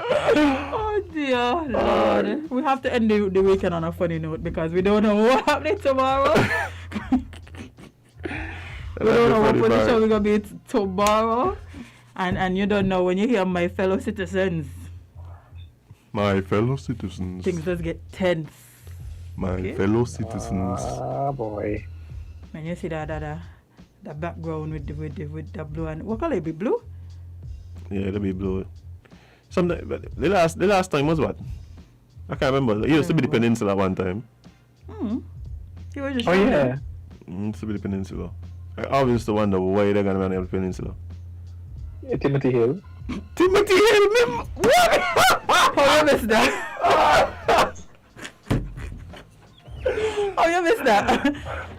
Oh dear Lord. We have to end the weekend on a funny note because we don't know what's happening tomorrow. We don't know what position we're going to be tomorrow. And you don't know when you hear my fellow citizens. My fellow citizens. Things just get tense. My fellow citizens. Ah, boy. When you see that background with the blue and... What color it be? Blue? Yeah, it'll be blue. But the last time was what? I can't remember. It used to be the peninsula one time. He was just yeah. It used to be the peninsula. I always used to wonder why they're going to run the peninsula. Yeah, Timothy Hill. Timothy Hill? What? How you missed that? How you missed that?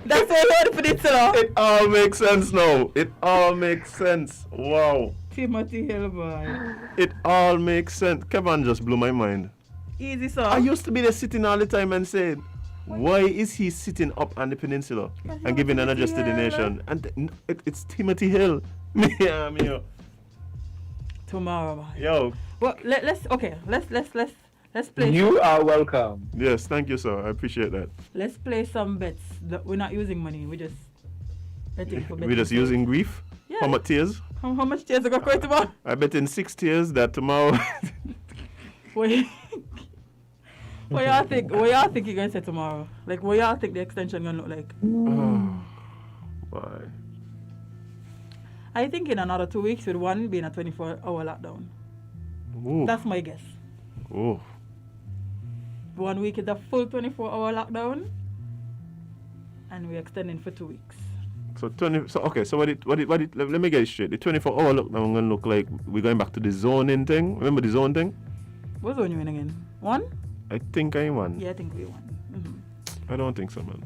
That's why I the peninsula. It all makes sense now. It all makes sense. Wow. Timothy Hill, boy. It all makes sense. Kevon just blew my mind. Easy, sir. I used to be there sitting all the time and saying, why is he sitting up on the peninsula and giving an address to the nation? And it's Timothy Hill. Yeah. Tomorrow, man. Yo. Well, let's play. You are welcome. Yes, thank you, sir. I appreciate that. Let's play some bets. We're not using money. We're just betting for betting. We're just using grief. Yeah. How much tears? How much tears are going tomorrow? I bet in 6 tears that tomorrow. What y'all think you're gonna say tomorrow? Like what y'all think the extension gonna look like? Oh, why? I think in another 2 weeks with one being a 24-hour lockdown. Ooh. That's my guess. Oh. 1 week is a full 24-hour lockdown, and we're extending for 2 weeks. So let me get it straight. The 24-hour lockdown gonna look like we're going back to the zoning thing. Remember the zone thing? What zone you in again? One? I think I won. Yeah, I think we won. Mm-hmm. I don't think so, man.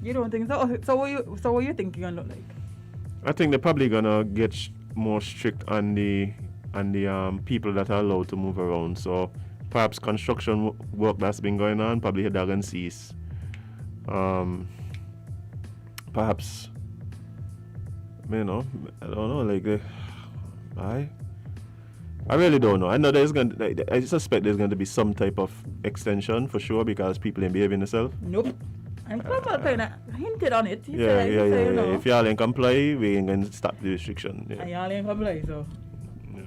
You don't think so? So what you think it's gonna look like? I think they're probably gonna get more strict on the people that are allowed to move around. So perhaps construction work that's been going on probably they're gonna cease. Perhaps, you know, I don't know. Like, I really don't know. I know I suspect there's going to be some type of extension for sure because people ain't behaving themselves. Nope. And Papa kind of hinted on it. Yeah. You know. If y'all ain't comply, we ain't going to stop the restriction. Yeah. And y'all ain't comply, so. Yeah.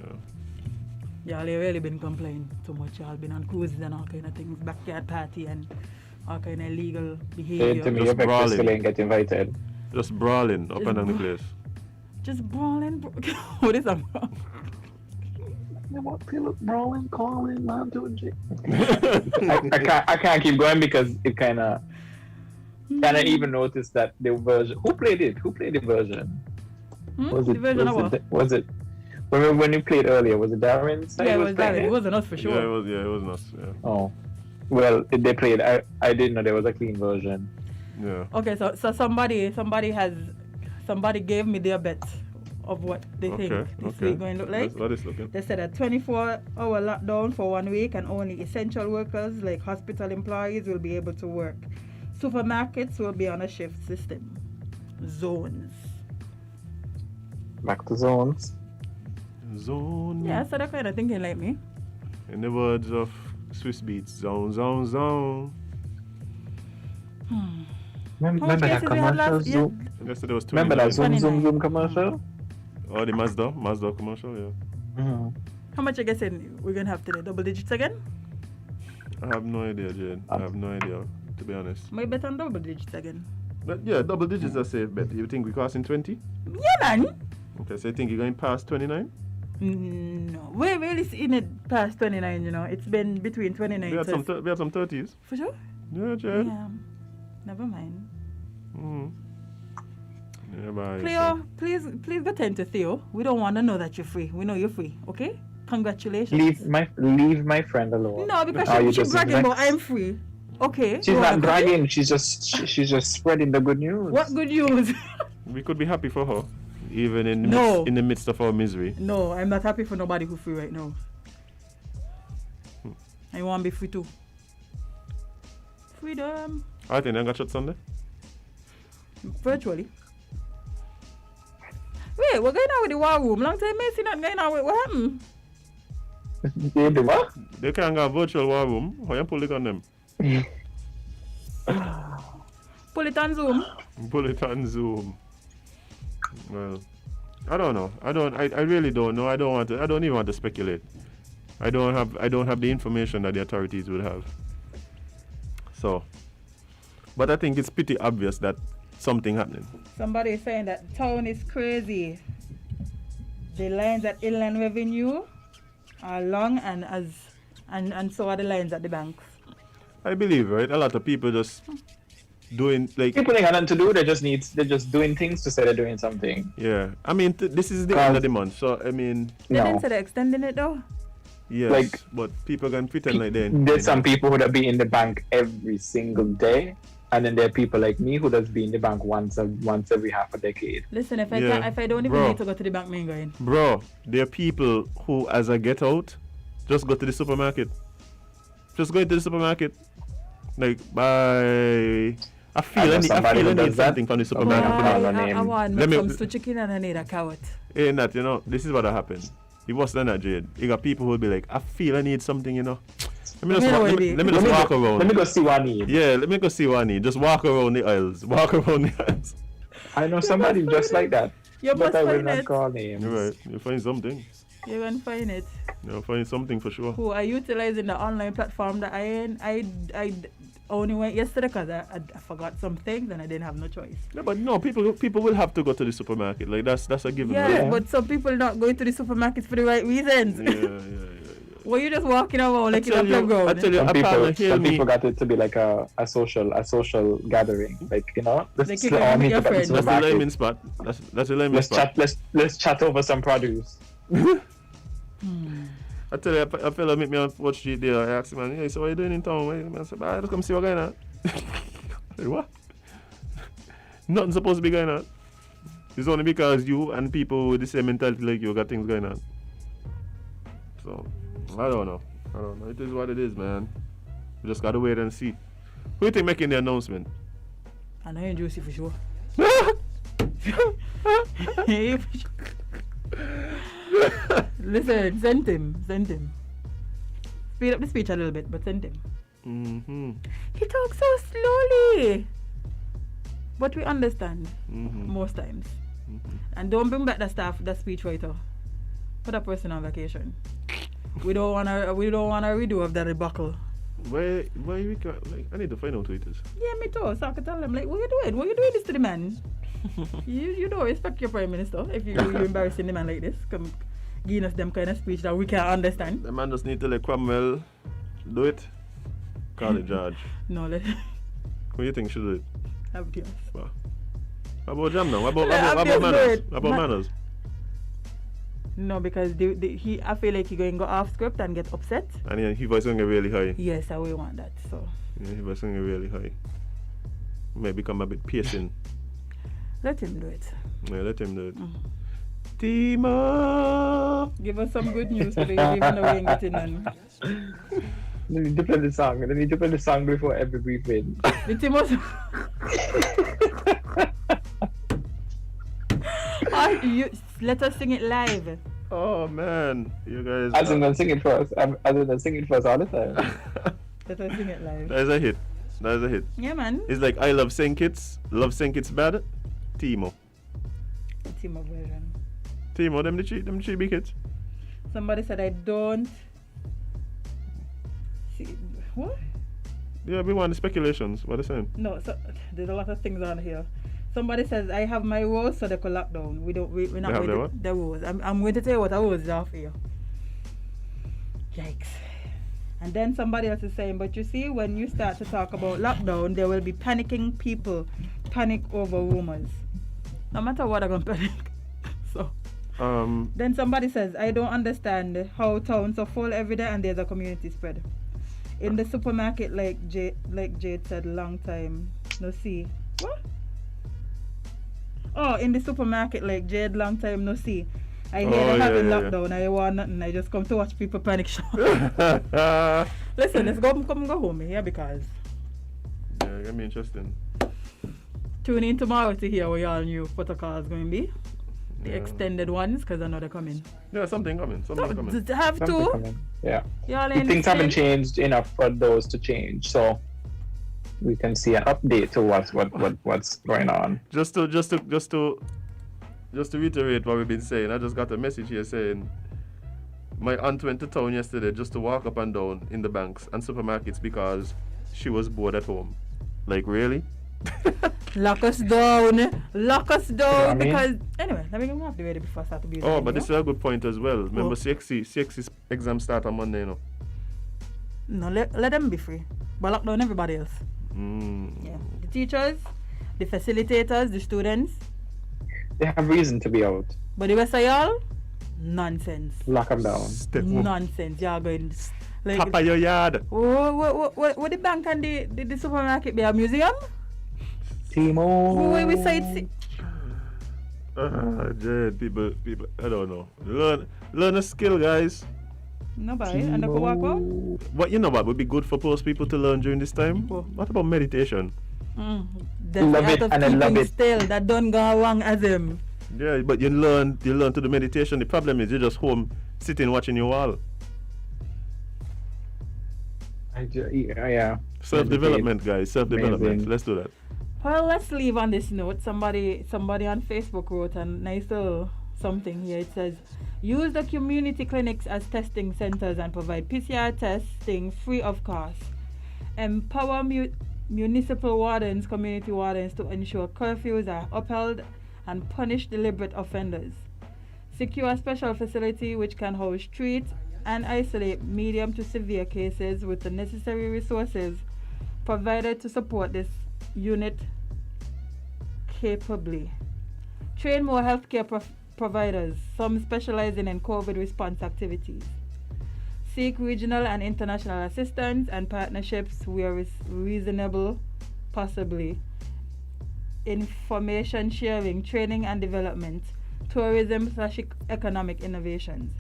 Y'all ain't really been complying too much. Y'all been on cruises and all kind of things, backyard party and all kind of illegal behavior. To me, your breakfast still ain't get invited. Just brawling up and down the place. Just brawling. What is that? Brawling, calling, man, doing shit. I can't keep going because it kind of. And I even noticed that the version. Who played it? Who played the version? Was it? The version of what? Was it? When you played earlier, was it Darren's? Yeah, it was Darren. It wasn't us for sure. Yeah, it wasn't us. Yeah. Oh, well, they played. I didn't know there was a clean version. Yeah. Okay, so somebody gave me their bet of what they think this week going to look like. What is looking? They said a 24-hour lockdown for 1 week and only essential workers like hospital employees will be able to work. Supermarkets will be on a shift system. Zones. Back to zones. Zone. Yeah, so they're kind of thinking like me. In the words of Swiss Beats, zone, zone, zone. Remember that commercial? Zoom? Yesterday was Remember that Zoom commercial? Oh, the Mazda commercial, yeah. Mm-hmm. How much you guessing we're going to have today? Double digits again? I have no idea, Jade. I have no idea, to be honest. My bet on double digits again. But yeah, double digits are safe bet. You think we're crossing 20? Yeah, man. Okay, so you think you're going past 29? No. We're really seeing it past 29, you know. It's been between 29 we had some 30s. For sure? Yeah, Jade. Yeah. Never mind. Yeah, bye. Cleo, please go tend to Theo. We don't want to know that you're free. We know you're free, okay? Congratulations. Leave my friend alone. No, because she's bragging about I'm free. Okay. She's not bragging. She's just spreading the good news. What good news? We could be happy for her, even in the midst of our misery. No, I'm not happy for nobody who's free right now. I want to be free too. Freedom. I think I got shot Sunday. Virtually. Wait, we're going out with the war room. Long time I see not going out with what happened? The what? They can't go virtual war room. How you pull it on them? Pull it on Zoom. Pull it on Zoom. Well, I don't know. I really don't know. I don't even want to speculate. I don't have the information that the authorities would have. So, but I think it's pretty obvious that something happening. Somebody is saying that town is crazy. The lines at Inland Revenue are long and so are the lines at the banks. I believe, right? A lot of people just doing like people ain't got nothing to do. They're just doing things to say they're doing something. Yeah, I mean this is the end of the month, so I mean. They didn't say they're extending it though. Yes, but people can pretend like they. There's some people who that be in the bank every single day, and then there are people like me who does be in the bank once every half a decade. Listen, if I don't even need to go to the bank, me going. Bro, there are people who, as I get out, just go to the supermarket. Just go into the supermarket. Like, bye. I feel I need something from the supermarket. I want some chicken and I need a carrot. Ain't that, you know, this is what happened. It was done that, Jade. You got people who will be like, I feel I need something, you know. Let me just walk around. Let me go see what I need. Yeah, let me go see what I need. Just walk around the aisles. I know somebody just like that. You but must I will find not it. call names. You're right. You'll find something. You're going to find it. You'll find something for sure. Who are utilizing the online platform that I only went yesterday because I forgot some things and I didn't have no choice. Yeah, but no, people will have to go to the supermarket. Like that's a given. Yeah, right? but some people are not going to the supermarkets for the right reasons. Yeah. Well, you're just walking around like in a playground. I tell you, some people got it to be like a social gathering. Like, you know, Like you can meet your friends. That's the layman spot. That's the layman spot. Let's chat over some produce. I tell you, a fella meet me on 4th Street there. I asked him, man, hey, so what are you doing in town? I said, I just come see what's going on. I said, what? Nothing supposed to be going on. It's only because you and people with the same mentality like you got things going on. So, I don't know. It is what it is, man. We just gotta wait and see. Who do you think making the announcement? I know you're juicy for sure. Listen, send him. Speed up the speech a little bit, but send him. Mm-hmm. He talks so slowly. But we understand most times. And don't bring back that speech writer. Put that person on vacation. We don't wanna redo of that debacle. Why we like I need to find out who it is. Yeah, me too. So I can tell them like, what you doing? What you doing this to the man? you don't respect your prime minister if you're embarrassing the man like this. Come giving us them kind of speech that we can't understand. The man just need to let Cromwell do it. Call the judge. No, let Who do you think should do it? have it yours. What about Jam now? What about manners? What about manners? No, because I feel like he's going to go off script and get upset. And his voice going to get really high. Yes, I will want that. So. Yeah, his voice going to get really high. May become a bit piercing. Let him do it. Yeah, let him do it. Timo! Give us some good news today, even though we ain't getting none. They need to play the song. They need to play the song before every briefing. The Timo let us sing it live. Oh man, you guys. Azem gonna sing it first. Azem gonna sing it first all the time. Let us sing it live. That is a hit. Yeah, man. It's like I love St Kitts. Love St Kitts bad. Timo version. Timo, them the three big hits. Somebody said I don't see what? Yeah, we want the speculations. What are they saying? No, so there's a lot of things on here. Somebody says I have my rose, so they could lock down. We're not have going to the rose. I'm going to tell you what a rose is off here. Yikes. And then somebody else is saying, but you see, when you start to talk about lockdown, there will be panicking people, panic over rumors. No matter what, I'm going to panic. So. Then somebody says, I don't understand how towns are full every day and there's a community spread. In the supermarket, like Jade said, long time no see. What? Oh, in the supermarket, like Jade, long time no see. I hear they having lockdown. I want nothing. I just come to watch people panic shop. Listen, let's go home here because. Yeah, it's gonna be interesting. Tune in tomorrow to hear what y'all new protocols going to be. The extended ones, because I know they're coming. Yeah, something coming. Have to. Coming. Yeah. Y'all Things haven't changed enough for those to change, so we can see an update to what's going on. Just to reiterate what we've been saying, I just got a message here saying my aunt went to town yesterday just to walk up and down in the banks and supermarkets because she was bored at home. Like, really? Lock us down because anyway, let me go have to ready before I start to be. Oh, but this is a good point as well. Remember, CXC exam start on Monday, you know. No, let them be free, but lock down everybody else. Yeah, the teachers, the facilitators, the students. They have reason to be out. But the rest of y'all, nonsense. Lock them down. Nonsense. Y'all going like top of your yard. What the bank and the supermarket be a museum? Timo. Where we say Jade, people, I don't know. Learn a skill, guys. Nobody, and I go walk out. What you know what would be good for most people to learn during this time? What about meditation? Love it and I love it. Still, that don't go wrong as him. Yeah, but you learn to do meditation. The problem is you're just home sitting watching your wall. Yeah. Self-development, guys. Self-development. Amazing. Let's do that. Well, let's leave on this note. Somebody on Facebook wrote a nice little something here. It says, use the community clinics as testing centers and provide PCR testing free of cost. Empower municipal wardens, community wardens to ensure curfews are upheld and punish deliberate offenders. Secure a special facility which can host, treat, and isolate medium to severe cases with the necessary resources provided to support this unit capably. Train more healthcare providers, some specializing in COVID response activities. Seek regional and international assistance and partnerships where reasonable, possibly. Information sharing, training and development, tourism/economic innovations.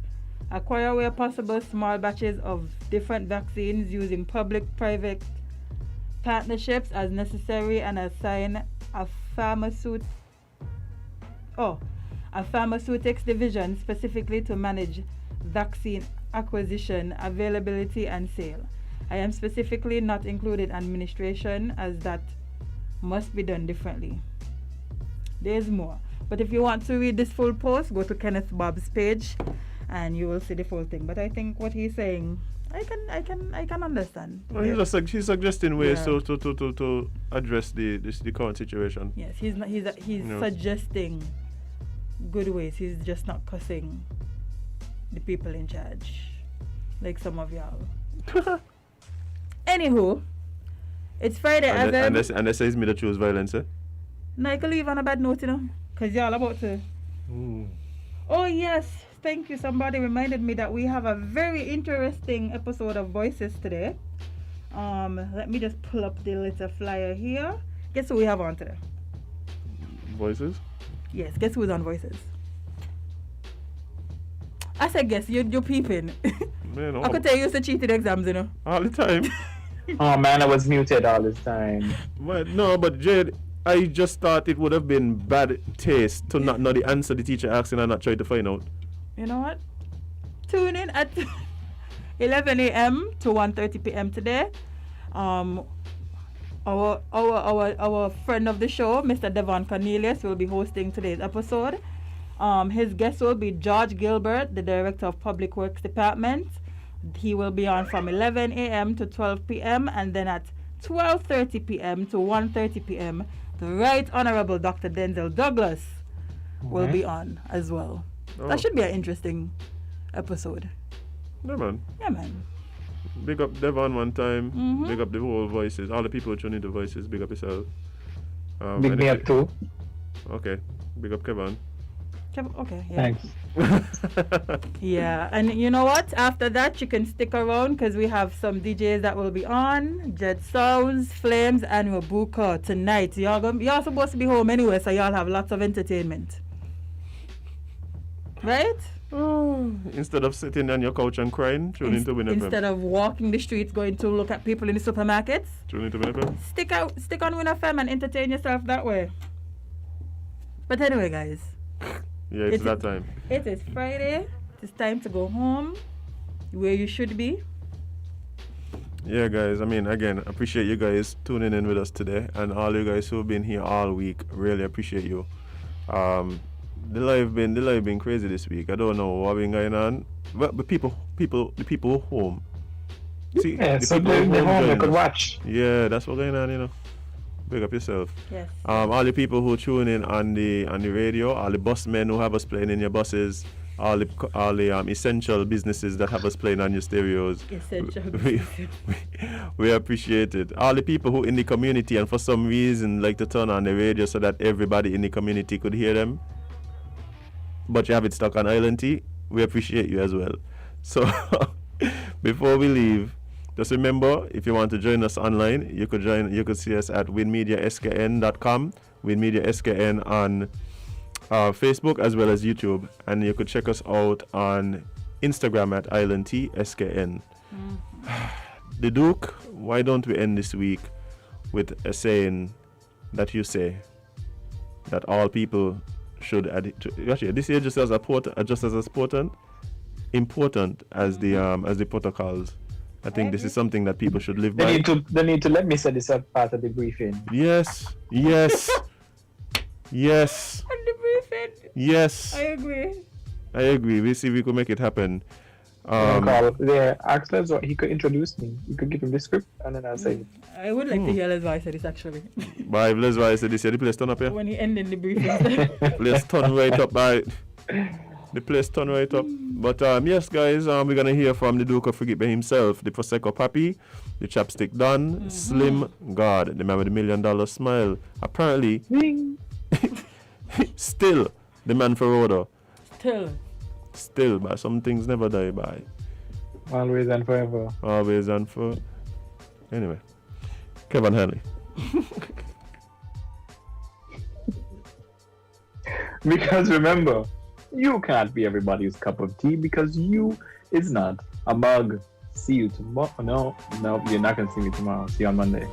Acquire where possible small batches of different vaccines using public-private partnerships as necessary, and assign a pharmaceutics division specifically to manage vaccine acquisition, availability and sale. I am specifically not including administration as that must be done differently. There's more. But if you want to read this full post, go to Kenneth Bob's page and you will see the full thing. But I think what he's saying, I can understand. Well, he's suggesting ways to address the current situation. Yes, he's suggesting good ways. He's just not cussing the people in charge, like some of y'all. Anywho, it's Friday. And they say it's me to choose violence, eh? No, I can leave on a bad note, you know, because y'all about to. Oh, yes. Thank you. Somebody reminded me that we have a very interesting episode of Voices today. Let me just pull up the little flyer here. Guess who we have on today? Voices? Yes, guess who's on Voices? I said guess, you're peeping. Man, I could tell you used to cheat in exams, you know. All the time. Oh man, I was muted all this time. But Jade, I just thought it would have been bad taste to not know the answer the teacher asked and not try to find out. You know what? Tune in at 11 a.m. to 1:30 p.m. today. Our friend of the show, Mr. Devon Cornelius, will be hosting today's episode. His guest will be George Gilbert, the Director of Public Works Department. He will be on from 11 a.m. to 12 p.m. and then at 12:30 p.m. to 1:30 p.m. the Right Honorable Dr. Denzel Douglas will be on as well. Oh. That should be an interesting episode. Yeah, man. Yeah, man. Big up Devon one time. Big up the whole Voices. All the people who tune into Voices. Big up yourself. Big me up too. Okay. Big up Kevon. Okay, yeah. Thanks. Yeah, and you know what? After that, you can stick around because we have some DJs that will be on. Jet Sounds, Flames, and Rabuka tonight. Y'all supposed to be home anyway, so y'all have lots of entertainment. Right? Instead of sitting on your couch and crying, tune into WINN FM. Instead of walking the streets, going to look at people in the supermarkets. Tune into WINN FM. Stick on WINN FM and entertain yourself that way. But anyway, guys. Yeah, it's that time. It is Friday. It's time to go home, where you should be. Yeah, guys. I mean, again, appreciate you guys tuning in with us today, and all you guys who've been here all week. Really appreciate you. The live been crazy this week. I don't know what been going on, but the people home. See, yeah, the so people they're home. They could us. watch. Yeah, that's what's going on. You know. Big up yourself. Yes. All the people who tune in on the radio, all the busmen who have us playing in your buses, all the essential businesses that have us playing on your stereos. Essential. We appreciate it. All the people who in the community and for some reason like to turn on the radio so that everybody in the community could hear them, but you have it stuck on Island T. We appreciate you as well. So before we leave, just remember, if you want to join us online, you could see us at WINNmediaSKN.com, WINNmedia SKN on Facebook as well as YouTube, and you could check us out on Instagram at IslandTSKN. The Duke, why don't we end this week with a saying that you say that all people should actually this year just as important as the protocols. I think this is something that people should live by. They need to let me say this as part of the briefing. Yes. And the briefing. Yes. I agree. We see we could make it happen. Ask Les what he could introduce me. You could give him the script and then I'll say. I would like to hear Les Vice say this actually. But if Les Vice said this, the place turn up here. When he ended the briefing. Place turn right up, by the place turn right up. But yes, guys, we're gonna hear from the Duke of Frigipe himself, the Prosecco Papi, the Chapstick Don, Slim God, the man with the $1 million smile. Apparently, still the man for Rodo. Still, but some things never die by. Always and forever. Always and for. Anyway, Kevon Hanley. Because remember, you can't be everybody's cup of tea because you is not a mug. See you tomorrow. No, you're not gonna see me tomorrow. See you on Monday.